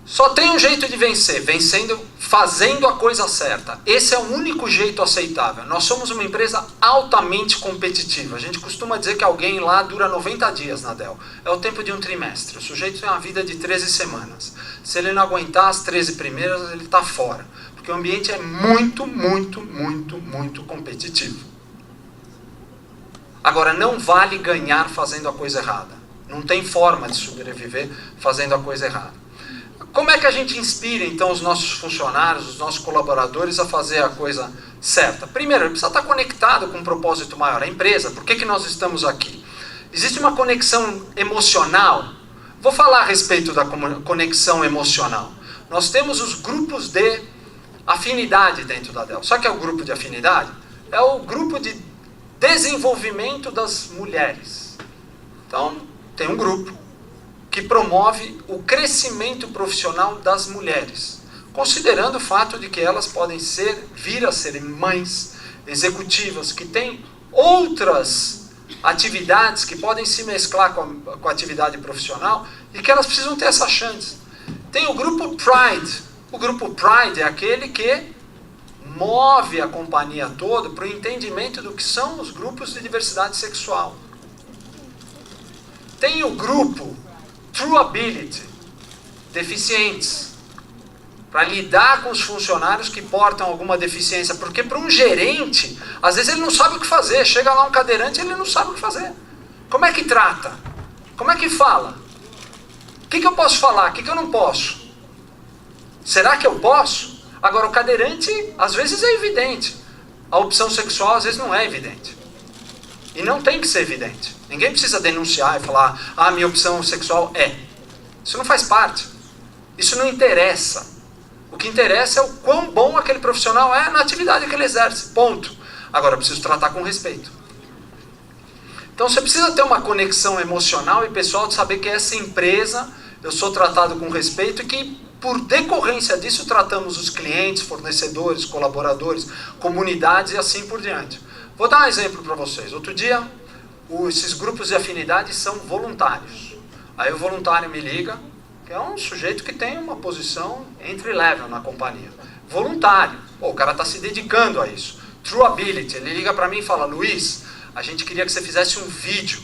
Só tem um jeito de vencer, vencendo, fazendo a coisa certa. Esse é o único jeito aceitável. Nós somos uma empresa altamente competitiva. A gente costuma dizer que alguém lá dura 90 dias na Dell. É o tempo de um trimestre. O sujeito tem uma vida de 13 semanas. Se ele não aguentar as 13 primeiras, ele está fora. Porque o ambiente é muito, muito, muito, muito competitivo. Agora, não vale ganhar fazendo a coisa errada. Não tem forma de sobreviver fazendo a coisa errada. Como é que a gente inspira, então, os nossos funcionários, os nossos colaboradores a fazer a coisa certa? Primeiro, ele precisa estar conectado com um propósito maior. A empresa, por que nós estamos aqui? Existe uma conexão emocional. Vou falar a respeito da conexão emocional. Nós temos os grupos de afinidade dentro da Dell. Sabe o que é o grupo de afinidade? É o grupo de desenvolvimento das mulheres. Então, tem um grupo que promove o crescimento profissional das mulheres, considerando o fato de que elas podem vir a ser mães executivas, que têm outras atividades que podem se mesclar com a atividade profissional e que elas precisam ter essa chance. Tem o grupo Pride. O grupo Pride é aquele que move a companhia toda para o entendimento do que são os grupos de diversidade sexual. Tem o grupo True Ability, deficientes, para lidar com os funcionários que portam alguma deficiência, porque para um gerente, às vezes ele não sabe o que fazer, chega lá um cadeirante e ele não sabe o que fazer. Como é que trata? Como é que fala? O que eu posso falar? O que eu não posso? Será que eu posso? Agora, o cadeirante, às vezes é evidente. A opção sexual, às vezes, não é evidente. E não tem que ser evidente. Ninguém precisa denunciar e falar, ah, minha opção sexual é. Isso não faz parte. Isso não interessa. O que interessa é o quão bom aquele profissional é na atividade que ele exerce. Ponto. Agora, eu preciso tratar com respeito. Então, você precisa ter uma conexão emocional e pessoal de saber que essa empresa, eu sou tratado com respeito e que, por decorrência disso, tratamos os clientes, fornecedores, colaboradores, comunidades e assim por diante. Vou dar um exemplo para vocês. Outro dia, esses grupos de afinidade são voluntários. Aí o voluntário me liga, que é um sujeito que tem uma posição entry-level na companhia. Voluntário. Pô, o cara está se dedicando a isso. True Ability. Ele liga para mim e fala, Luiz, a gente queria que você fizesse um vídeo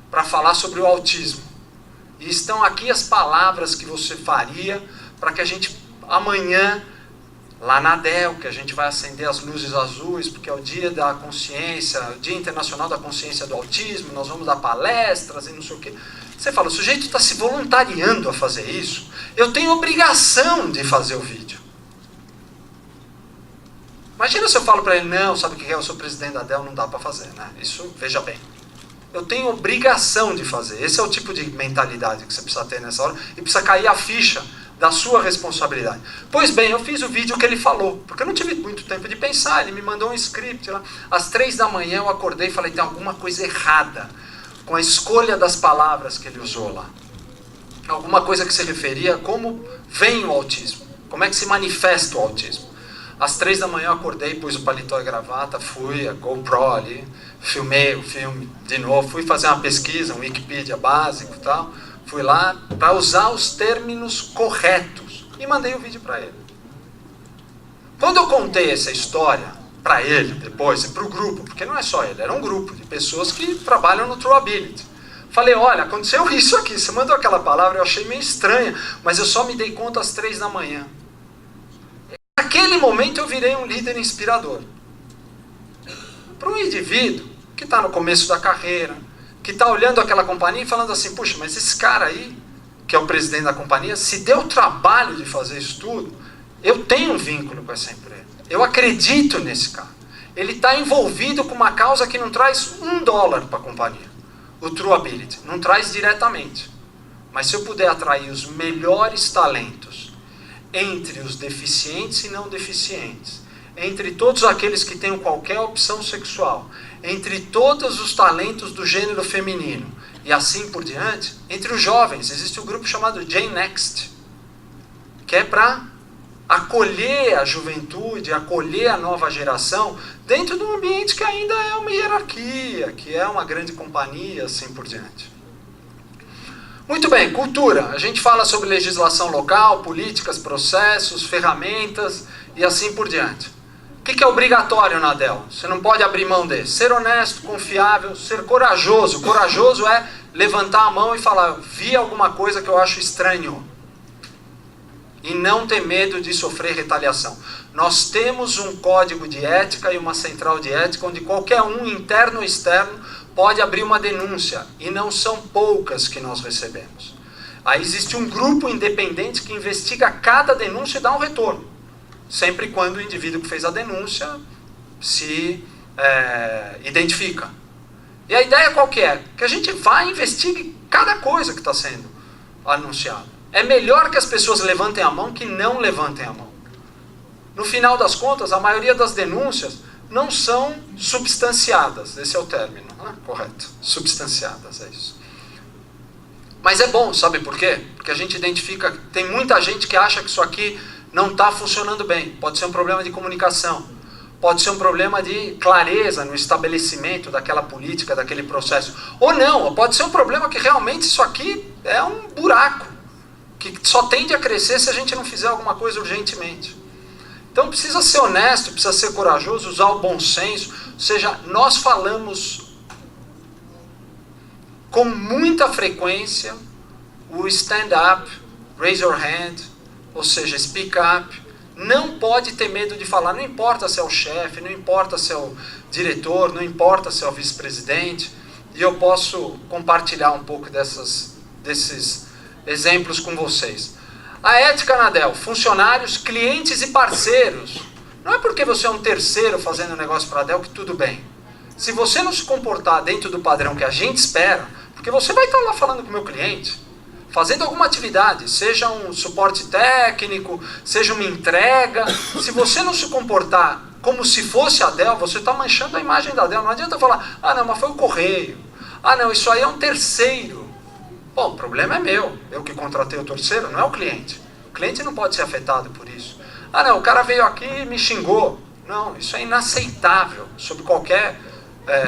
para falar sobre o autismo. E estão aqui as palavras que você faria para que a gente, amanhã, lá na DEL, que a gente vai acender as luzes azuis, porque é o dia da consciência, o Dia Internacional da Consciência do Autismo, nós vamos dar palestras e não sei o quê. Você fala, o sujeito está se voluntariando a fazer isso, eu tenho obrigação de fazer o vídeo. Imagina se eu falo para ele, não, sabe o que é, eu sou presidente da DEL, não dá para fazer, né? Isso, veja bem. Eu tenho obrigação de fazer. Esse é o tipo de mentalidade que você precisa ter nessa hora, e precisa cair a ficha da sua responsabilidade. Pois bem, eu fiz o vídeo que ele falou, porque eu não tive muito tempo de pensar, ele me mandou um script lá. Às 3 da manhã eu acordei e falei, tem alguma coisa errada com a escolha das palavras que ele usou lá. Alguma coisa que se referia a como vem o autismo, como é que se manifesta o autismo. Às 3 da manhã eu acordei, pus o paletó e a gravata, fui a GoPro ali, filmei o filme de novo, fui fazer uma pesquisa, um Wikipedia básico e tal. Fui lá para usar os termos corretos e mandei o vídeo para ele. Quando eu contei essa história para ele depois, e para o grupo, porque não é só ele, era um grupo de pessoas que trabalham no True Ability. Falei, olha, aconteceu isso aqui, você mandou aquela palavra, eu achei meio estranha, mas eu só me dei conta às 3 da manhã. Naquele momento eu virei um líder inspirador. Para um indivíduo que está no começo da carreira, que está olhando aquela companhia e falando assim, puxa, mas esse cara aí, que é o presidente da companhia, se deu o trabalho de fazer isso tudo, eu tenho um vínculo com essa empresa. Eu acredito nesse cara. Ele está envolvido com uma causa que não traz $1 para a companhia. O True Ability. Não traz diretamente. Mas se eu puder atrair os melhores talentos entre os deficientes e não deficientes, entre todos aqueles que tenham qualquer opção sexual, entre todos os talentos do gênero feminino e assim por diante, entre os jovens, existe um grupo chamado Gen Next, que é para acolher a juventude, acolher a nova geração dentro de um ambiente que ainda é uma hierarquia, que é uma grande companhia, assim por diante. Muito bem, cultura. A gente fala sobre legislação local, políticas, processos, ferramentas e assim por diante. O que é obrigatório na DEL? Você não pode abrir mão desse. Ser honesto, confiável, ser corajoso. Corajoso é levantar a mão e falar, vi alguma coisa que eu acho estranho. E não ter medo de sofrer retaliação. Nós temos um código de ética e uma central de ética onde qualquer um, interno ou externo, pode abrir uma denúncia. E não são poucas que nós recebemos. Aí existe um grupo independente que investiga cada denúncia e dá um retorno. Sempre quando o indivíduo que fez a denúncia se identifica. E a ideia qual que é? Que a gente vá e investigue cada coisa que está sendo anunciada. É melhor que as pessoas levantem a mão que não levantem a mão. No final das contas, a maioria das denúncias não são substanciadas. Esse é o término, né? Correto. Substanciadas, é isso. Mas é bom, sabe por quê? Porque a gente identifica, tem muita gente que acha que isso aqui não está funcionando bem. Pode ser um problema de comunicação. Pode ser um problema de clareza no estabelecimento daquela política, daquele processo. Ou não, ou pode ser um problema que realmente isso aqui é um buraco, que só tende a crescer se a gente não fizer alguma coisa urgentemente. Então precisa ser honesto, precisa ser corajoso, usar o bom senso. Ou seja, nós falamos com muita frequência o stand up, raise your hand, ou seja, speak up. Não pode ter medo de falar, não importa se é o chefe, não importa se é o diretor, não importa se é o vice-presidente. E eu posso compartilhar um pouco desses exemplos com vocês. A ética na Dell, funcionários, clientes e parceiros. Não é porque você é um terceiro fazendo negócio para a Dell que tudo bem. Se você não se comportar dentro do padrão que a gente espera, porque você vai estar lá falando com o meu cliente, fazendo alguma atividade, seja um suporte técnico, seja uma entrega, se você não se comportar como se fosse a Dell, você está manchando a imagem da Dell. Não adianta falar, ah não, mas foi o correio. Ah não, isso aí é um terceiro. Bom, o problema é meu. Eu que contratei o terceiro, não é o cliente. O cliente não pode ser afetado por isso. Ah não, o cara veio aqui e me xingou. Não, isso é inaceitável, sob qualquer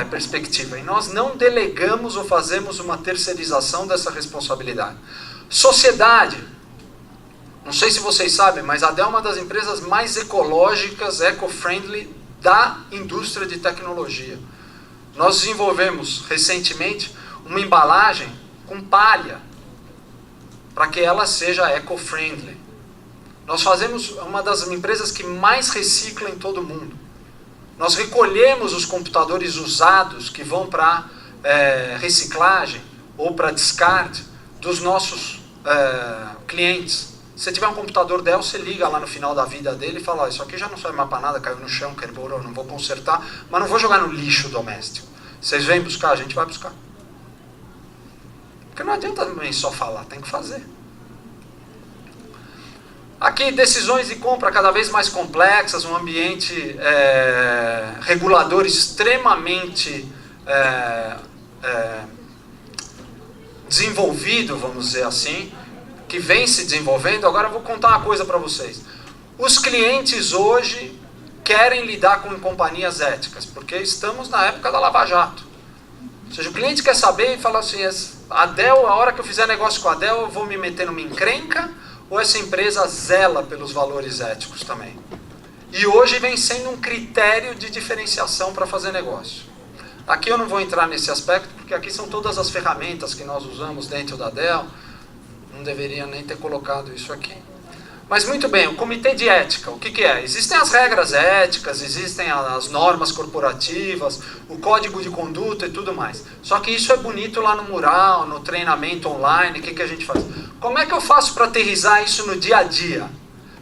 perspectiva. E nós não delegamos ou fazemos uma terceirização dessa responsabilidade. Sociedade. Não sei se vocês sabem, mas a Dell é uma das empresas mais ecológicas, eco-friendly da indústria de tecnologia. Nós desenvolvemos recentemente uma embalagem com palha para que ela seja eco-friendly. Nós fazemos uma das empresas que mais recicla em todo o mundo. Nós recolhemos os computadores usados que vão para reciclagem ou para descarte dos nossos clientes. Se tiver um computador Dell, você liga lá no final da vida dele e fala, isso aqui já não serve mais para nada, caiu no chão, quebrou, não vou consertar, mas não vou jogar no lixo doméstico. Vocês vêm buscar, a gente vai buscar. Porque não adianta também só falar, tem que fazer. Aqui, decisões de compra cada vez mais complexas, um ambiente regulador extremamente desenvolvido, vamos dizer assim, que vem se desenvolvendo. Agora eu vou contar uma coisa para vocês. Os clientes hoje querem lidar com companhias éticas, porque estamos na época da Lava Jato. Ou seja, o cliente quer saber e fala assim, a Dell, a hora que eu fizer negócio com a Dell, eu vou me meter numa encrenca, ou essa empresa zela pelos valores éticos também. E hoje vem sendo um critério de diferenciação para fazer negócio. Aqui eu não vou entrar nesse aspecto, porque aqui são todas as ferramentas que nós usamos dentro da Dell. Não deveria nem ter colocado isso aqui. Mas muito bem, o comitê de ética, o que é? Existem as regras éticas, existem as normas corporativas, o código de conduta e tudo mais. Só que isso é bonito lá no mural, no treinamento online, o que a gente faz? Como é que eu faço para aterrissar isso no dia a dia?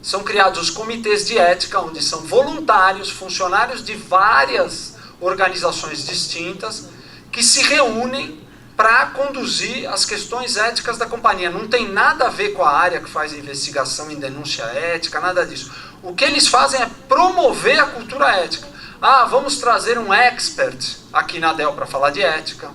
São criados os comitês de ética, onde são voluntários, funcionários de várias organizações distintas, que se reúnem para conduzir as questões éticas da companhia. Não tem nada a ver com a área que faz investigação em denúncia ética, nada disso. O que eles fazem é promover a cultura ética. Ah, vamos trazer um expert aqui na Dell para falar de ética.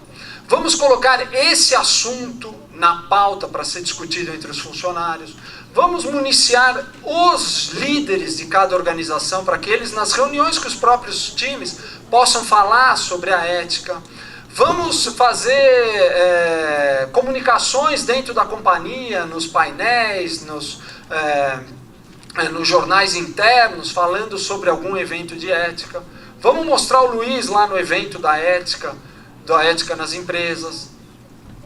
Vamos colocar esse assunto na pauta para ser discutido entre os funcionários. Vamos municiar os líderes de cada organização para que eles, nas reuniões com os próprios times, possam falar sobre a ética. Vamos fazer comunicações dentro da companhia, nos painéis, nos jornais internos, falando sobre algum evento de ética. Vamos mostrar o Luiz lá no evento da ética nas empresas.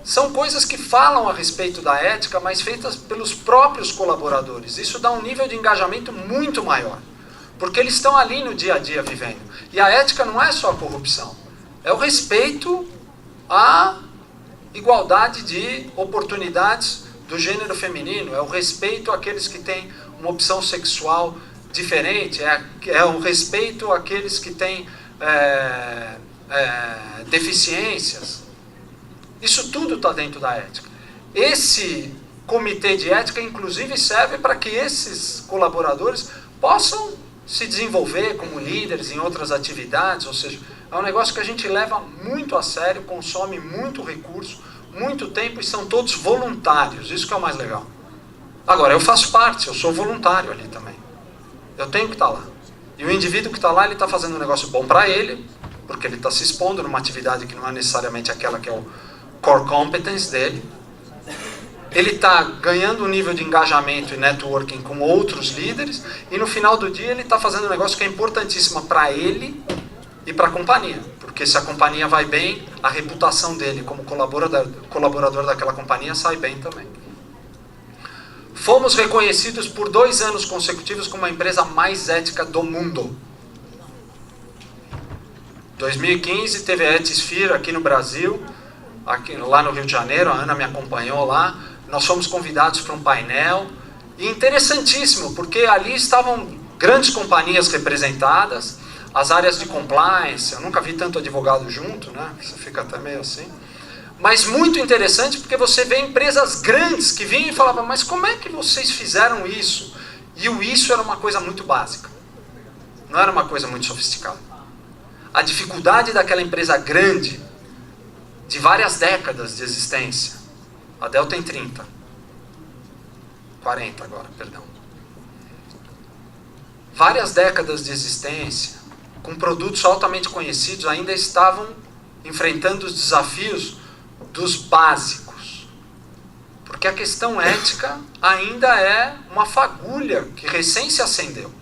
São coisas que falam a respeito da ética, mas feitas pelos próprios colaboradores. Isso dá um nível de engajamento muito maior, porque eles estão ali no dia a dia vivendo. E a ética não é só a corrupção. É o respeito à igualdade de oportunidades do gênero feminino, é o respeito àqueles que têm uma opção sexual diferente, é o respeito àqueles que têm deficiências. Isso tudo está dentro da ética. Esse comitê de ética, inclusive, serve para que esses colaboradores possam se desenvolver como líderes em outras atividades, ou seja, é um negócio que a gente leva muito a sério, consome muito recurso, muito tempo, e são todos voluntários, isso que é o mais legal. Agora, eu faço parte, eu sou voluntário ali também. Eu tenho que estar lá. E o indivíduo que está lá, ele está fazendo um negócio bom para ele, porque ele está se expondo numa atividade que não é necessariamente aquela que é o core competence dele. ele está ganhando um nível de engajamento e networking com outros líderes, e no final do dia ele está fazendo um negócio que é importantíssimo para ele e para a companhia. Porque se a companhia vai bem, a reputação dele como colaborador daquela companhia sai bem também. Fomos reconhecidos por 2 anos consecutivos como a empresa mais ética do mundo. 2015 teve a Ethisphere aqui no Brasil, lá no Rio de Janeiro, a Ana me acompanhou lá. Nós fomos convidados para um painel, e interessantíssimo, porque ali estavam grandes companhias representadas, as áreas de compliance, eu nunca vi tanto advogado junto, né? Você fica até meio assim. Mas muito interessante, porque você vê empresas grandes que vinham e falavam, mas como é que vocês fizeram isso? E o isso era uma coisa muito básica, não era uma coisa muito sofisticada. A dificuldade daquela empresa grande, de várias décadas de existência, a Dell tem 30, 40 agora, perdão. Várias décadas de existência, com produtos altamente conhecidos, ainda estavam enfrentando os desafios dos básicos. Porque a questão ética ainda é uma fagulha que recém se acendeu.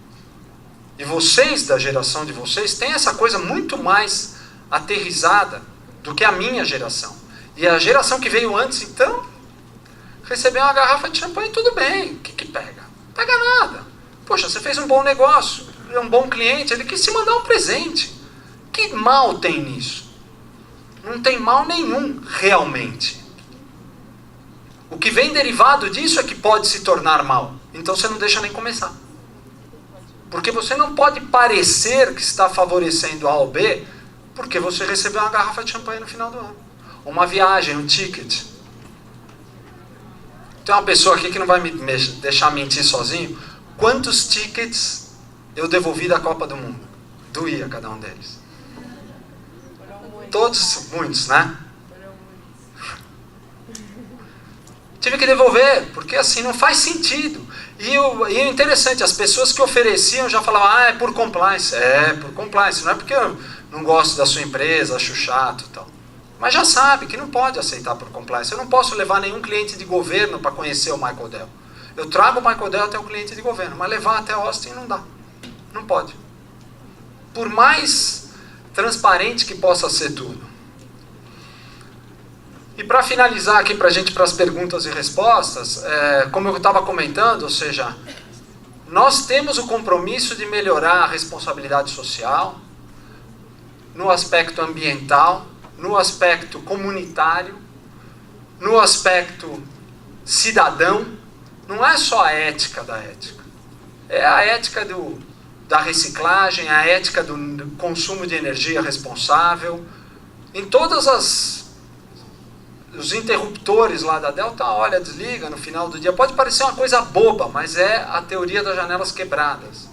E vocês, da geração de vocês, têm essa coisa muito mais aterrissada do que a minha geração. E a geração que veio antes, então, recebeu uma garrafa de champanhe, tudo bem. O que pega? Pega nada. Poxa, você fez um bom negócio, é um bom cliente, ele quis se mandar um presente. Que mal tem nisso? Não tem mal nenhum, realmente. O que vem derivado disso é que pode se tornar mal. Então você não deixa nem começar. Porque você não pode parecer que está favorecendo A ou B, porque você recebeu uma garrafa de champanhe no final do ano. Uma viagem, um ticket. Tem uma pessoa aqui que não vai me deixar mentir sozinho. Quantos tickets eu devolvi da Copa do Mundo? Doía cada um deles. Todos, muitos, né? Tive que devolver, porque assim não faz sentido. E o interessante, as pessoas que ofereciam já falavam, é por compliance. É, por compliance, não é porque eu não gosto da sua empresa, acho chato e tal. Mas já sabe que não pode aceitar por compliance. Eu não posso levar nenhum cliente de governo para conhecer o Michael Dell. Eu trago o Michael Dell até o cliente de governo, mas levar até Austin não dá. Não pode. Por mais transparente que possa ser tudo. E para finalizar aqui para a gente, para as perguntas e respostas, como eu estava comentando, ou seja, nós temos o compromisso de melhorar a responsabilidade social, no aspecto ambiental, no aspecto comunitário, no aspecto cidadão. Não é só a ética da ética. É a ética da reciclagem, a ética do consumo de energia responsável. Em todas os interruptores lá da Delta, olha, desliga no final do dia. Pode parecer uma coisa boba, mas é a teoria das janelas quebradas.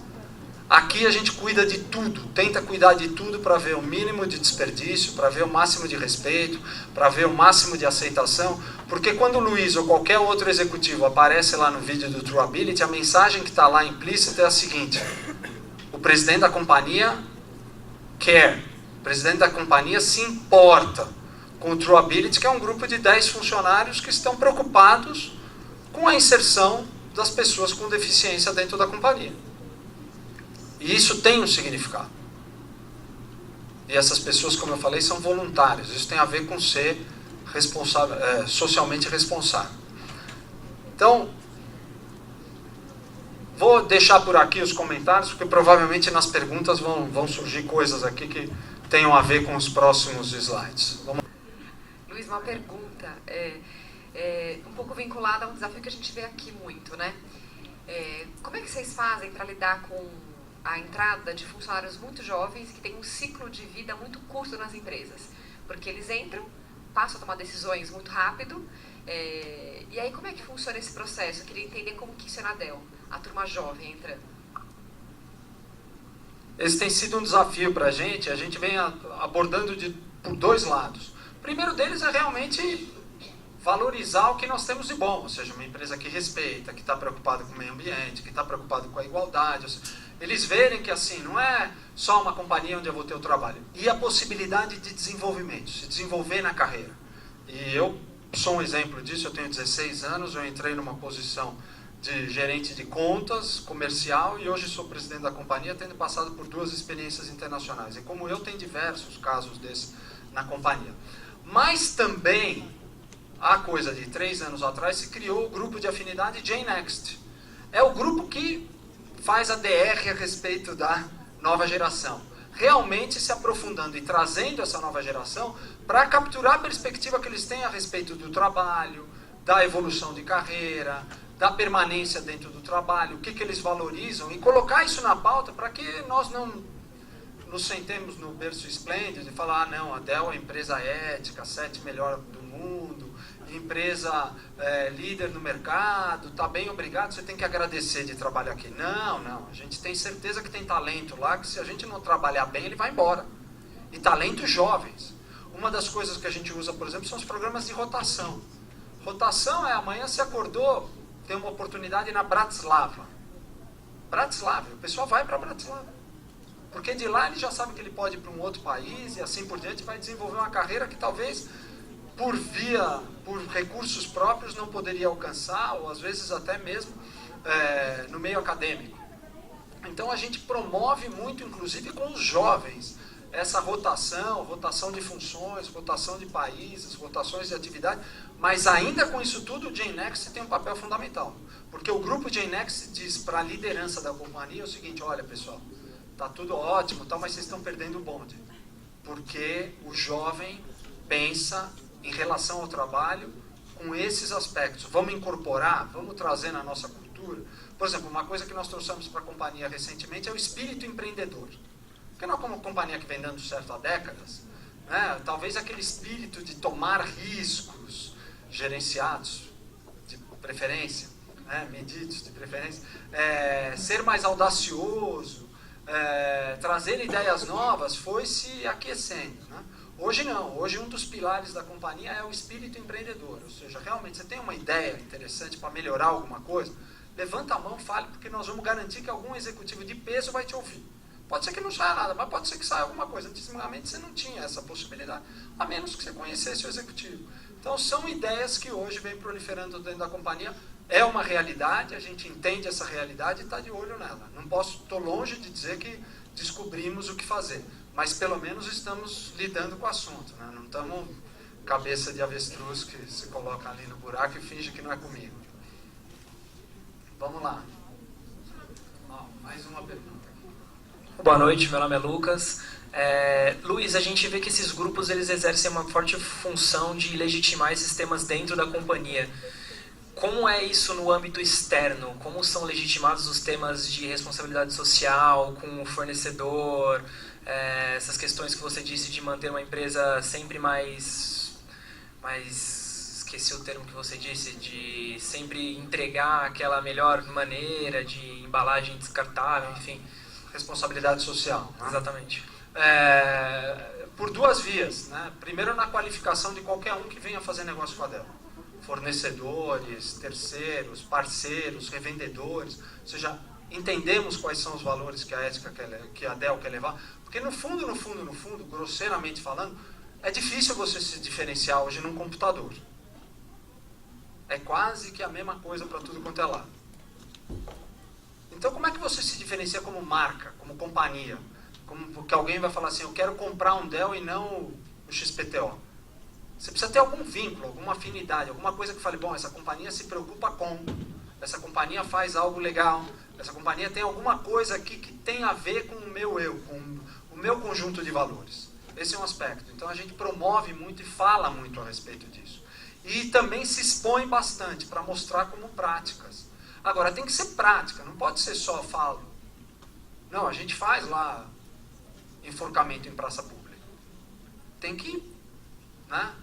Aqui a gente cuida de tudo, tenta cuidar de tudo para ver o mínimo de desperdício, para ver o máximo de respeito, para ver o máximo de aceitação, porque quando o Luiz ou qualquer outro executivo aparece lá no vídeo do Truability, a mensagem que está lá implícita é a seguinte: o presidente da companhia quer, o presidente da companhia se importa com o Truability, que é um grupo de 10 funcionários que estão preocupados com a inserção das pessoas com deficiência dentro da companhia. E isso tem um significado. E essas pessoas, como eu falei, são voluntárias. Isso tem a ver com ser responsável, socialmente responsável. Então, vou deixar por aqui os comentários, porque provavelmente nas perguntas vão surgir coisas aqui que tenham a ver com os próximos slides. Luiz, uma pergunta, um pouco vinculada a um desafio que a gente vê aqui muito, né? Como é que vocês fazem para lidar com a entrada de funcionários muito jovens que têm um ciclo de vida muito curto nas empresas? Porque eles entram, passam a tomar decisões muito rápido, e aí como é que funciona esse processo? Eu queria entender como que isso é na Dell, a turma jovem entrando. Esse tem sido um desafio para a gente vem abordando por 2 lados. O primeiro deles é realmente valorizar o que nós temos de bom, ou seja, uma empresa que respeita, que está preocupada com o meio ambiente, que está preocupada com a igualdade. Eles verem que assim, não é só uma companhia onde eu vou ter o trabalho. E a possibilidade de desenvolvimento, se desenvolver na carreira. E eu sou um exemplo disso, eu tenho 16 anos, eu entrei numa posição de gerente de contas comercial e hoje sou presidente da companhia, tendo passado por 2 experiências internacionais. E como eu, tem diversos casos desses na companhia. Mas também, há coisa de 3 anos atrás, se criou o grupo de afinidade J-Next. É o grupo que faz a DR a respeito da nova geração. Realmente se aprofundando e trazendo essa nova geração para capturar a perspectiva que eles têm a respeito do trabalho, da evolução de carreira, da permanência dentro do trabalho, o que eles valorizam, e colocar isso na pauta para que nós não nos sentemos no berço esplêndido e falar, ah, não, a Dell é empresa ética, a 7ª melhor do mundo, empresa líder no mercado, tá bem, obrigado, você tem que agradecer de trabalhar aqui. Não, a gente tem certeza que tem talento lá, que se a gente não trabalhar bem, ele vai embora. E talentos jovens. Uma das coisas que a gente usa, por exemplo, são os programas de rotação. Rotação é amanhã você acordou, tem uma oportunidade na Bratislava. Bratislava, o pessoal vai para Bratislava. Porque de lá ele já sabe que ele pode ir para um outro país e assim por diante, vai desenvolver uma carreira que talvez por recursos próprios não poderia alcançar, ou às vezes até mesmo no meio acadêmico. Então a gente promove muito, inclusive com os jovens, essa rotação de funções, rotação de países, rotações de atividade, mas ainda com isso tudo, o J-Next tem um papel fundamental. Porque o grupo J-Next diz para a liderança da companhia o seguinte, olha pessoal, tá tudo ótimo, mas vocês estão perdendo o bonde. Porque o jovem pensa em relação ao trabalho com esses aspectos. Vamos incorporar, vamos trazer na nossa cultura. Por exemplo, uma coisa que nós trouxemos para a companhia recentemente é o espírito empreendedor. Porque nós, como companhia que vem dando certo há décadas, né, talvez aquele espírito de tomar riscos gerenciados, de preferência, né, medidos de preferência, ser mais audacioso, trazer ideias novas, foi se aquecendo. Né? Hoje não, hoje um dos pilares da companhia é o espírito empreendedor, ou seja, realmente você tem uma ideia interessante para melhorar alguma coisa, levanta a mão, fale, porque nós vamos garantir que algum executivo de peso vai te ouvir. Pode ser que não saia nada, mas pode ser que saia alguma coisa. Antigamente você não tinha essa possibilidade, a menos que você conhecesse o executivo. Então são ideias que hoje vêm proliferando dentro da companhia. É uma realidade, a gente entende essa realidade e está de olho nela. Estou longe de dizer que descobrimos o que fazer, mas pelo menos estamos lidando com o assunto. Né? Não estamos cabeça de avestruz que se coloca ali no buraco e finge que não é comigo. Vamos lá. Mais uma pergunta. Boa noite, meu nome é Lucas. Luiz, a gente vê que esses grupos eles exercem uma forte função de legitimar esses temas dentro da companhia. Como é isso no âmbito externo? Como são legitimados os temas de responsabilidade social com o fornecedor? Essas questões que você disse de manter uma empresa sempre mais... Esqueci o termo que você disse, de sempre entregar aquela melhor maneira de embalagem descartável, enfim. Responsabilidade social. Né? Exatamente. Por 2 vias. Né? Primeiro, na qualificação de qualquer um que venha fazer negócio com a Dell. Fornecedores, terceiros, parceiros, revendedores. Ou seja, entendemos quais são os valores que a ética que a Dell quer levar. Porque no fundo, grosseiramente falando, é difícil você se diferenciar hoje num computador. É quase que a mesma coisa para tudo quanto é lado. Então, como é que você se diferencia como marca, como companhia? Como que alguém vai falar assim, eu quero comprar um Dell e não o XPTO. Você precisa ter algum vínculo, alguma afinidade, alguma coisa que fale, bom, essa companhia se preocupa com, essa companhia faz algo legal, essa companhia tem alguma coisa aqui que tem a ver com o meu eu, com o meu conjunto de valores. Esse é um aspecto. Então, a gente promove muito e fala muito a respeito disso. E também se expõe bastante para mostrar como práticas. Agora, tem que ser prática, não pode ser só falo. Não, a gente faz lá enforcamento em praça pública. Tem que, né,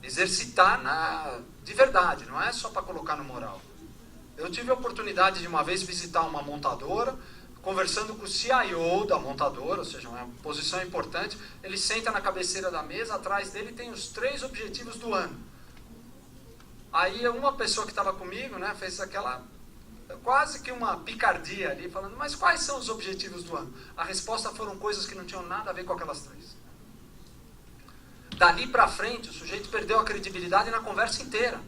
exercitar de verdade, não é só para colocar no moral. Eu tive a oportunidade de uma vez visitar uma montadora, conversando com o CIO da montadora, ou seja, uma posição importante, ele senta na cabeceira da mesa, atrás dele tem os 3 objetivos do ano. Aí uma pessoa que estava comigo, né, fez quase que uma picardia ali, falando, mas quais são os objetivos do ano? A resposta foram coisas que não tinham nada a ver com aquelas 3. Dali para frente, o sujeito perdeu a credibilidade na conversa inteira.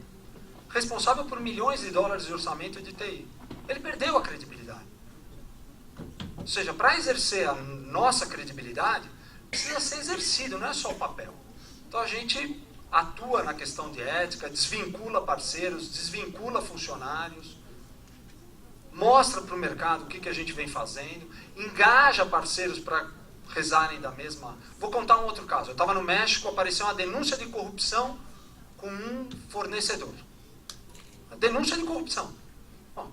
Responsável por milhões de dólares de orçamento de TI. Ele perdeu a credibilidade. Ou seja, para exercer a nossa credibilidade, precisa ser exercido, não é só o papel. Então a gente atua na questão de ética, desvincula parceiros, desvincula funcionários, mostra para o mercado o que a gente vem fazendo, engaja parceiros para rezarem da mesma... Vou contar um outro caso. Eu estava no México, apareceu uma denúncia de corrupção com um fornecedor. A denúncia de corrupção. Bom,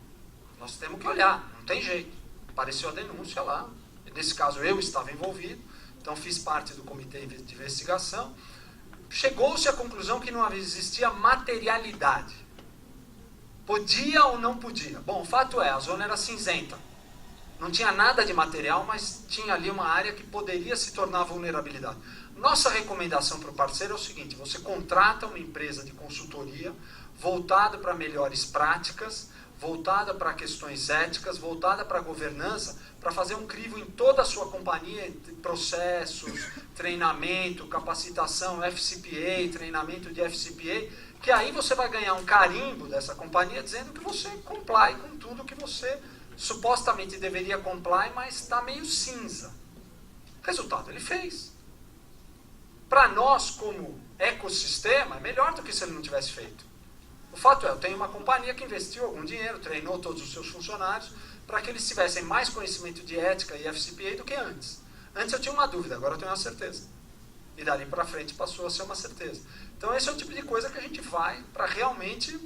nós temos que olhar, não tem jeito. Apareceu a denúncia lá. Nesse caso eu estava envolvido, então fiz parte do comitê de investigação. Chegou-se à conclusão que não existia materialidade. Podia ou não podia? Bom, o fato é, a zona era cinzenta. Não tinha nada de material, mas tinha ali uma área que poderia se tornar vulnerabilidade. Nossa recomendação para o parceiro é o seguinte: você contrata uma empresa de consultoria voltada para melhores práticas, voltada para questões éticas, voltada para governança, para fazer um crivo em toda a sua companhia, de processos, treinamento, capacitação, FCPA, treinamento de FCPA, que aí você vai ganhar um carimbo dessa companhia dizendo que você comply com tudo que você supostamente deveria comply, mas está meio cinza. Resultado, ele fez. Para nós, como ecossistema, é melhor do que se ele não tivesse feito. O fato é, eu tenho uma companhia que investiu algum dinheiro, treinou todos os seus funcionários, para que eles tivessem mais conhecimento de ética e FCPA do que antes. Antes eu tinha uma dúvida, agora eu tenho uma certeza. E dali para frente passou a ser uma certeza. Então esse é o tipo de coisa que a gente vai para realmente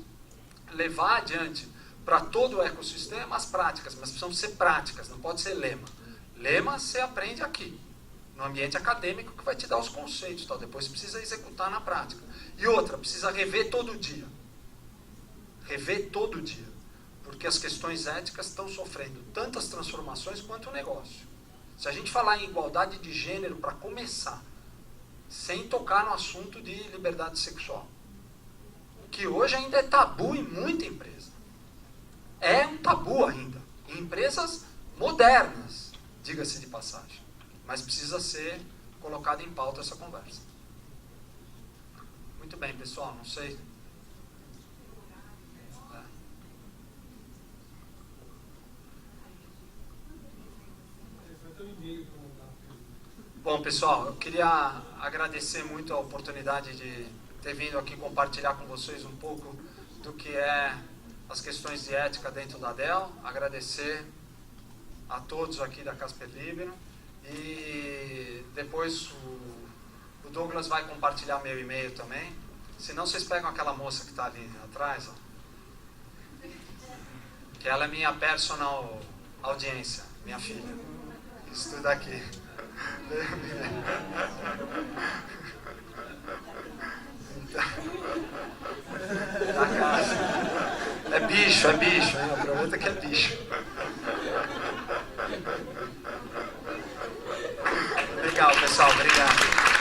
levar adiante para todo o ecossistema as práticas, mas precisam ser práticas, não pode ser lema. Lema você aprende aqui, no ambiente acadêmico, que vai te dar os conceitos, tal. Depois você precisa executar na prática. E outra, precisa rever todo dia. Rever todo dia. Porque as questões éticas estão sofrendo tantas transformações quanto o negócio. Se a gente falar em igualdade de gênero para começar, sem tocar no assunto de liberdade sexual, que hoje ainda é tabu em muita empresa. É um tabu ainda. Em empresas modernas, diga-se de passagem. Mas precisa ser colocada em pauta essa conversa. Muito bem, pessoal, não sei... Bom, pessoal, eu queria agradecer muito a oportunidade de ter vindo aqui compartilhar com vocês um pouco do que é as questões de ética dentro da Dell. Agradecer a todos aqui da Casper Libero. E depois o Douglas vai compartilhar meu e-mail também. Se não, vocês pegam aquela moça que está ali atrás, ó, que ela é minha personal audiência, minha filha. Estuda aqui. Da casa. É bicho, hein? Aproveita que é bicho. Legal, pessoal, obrigado.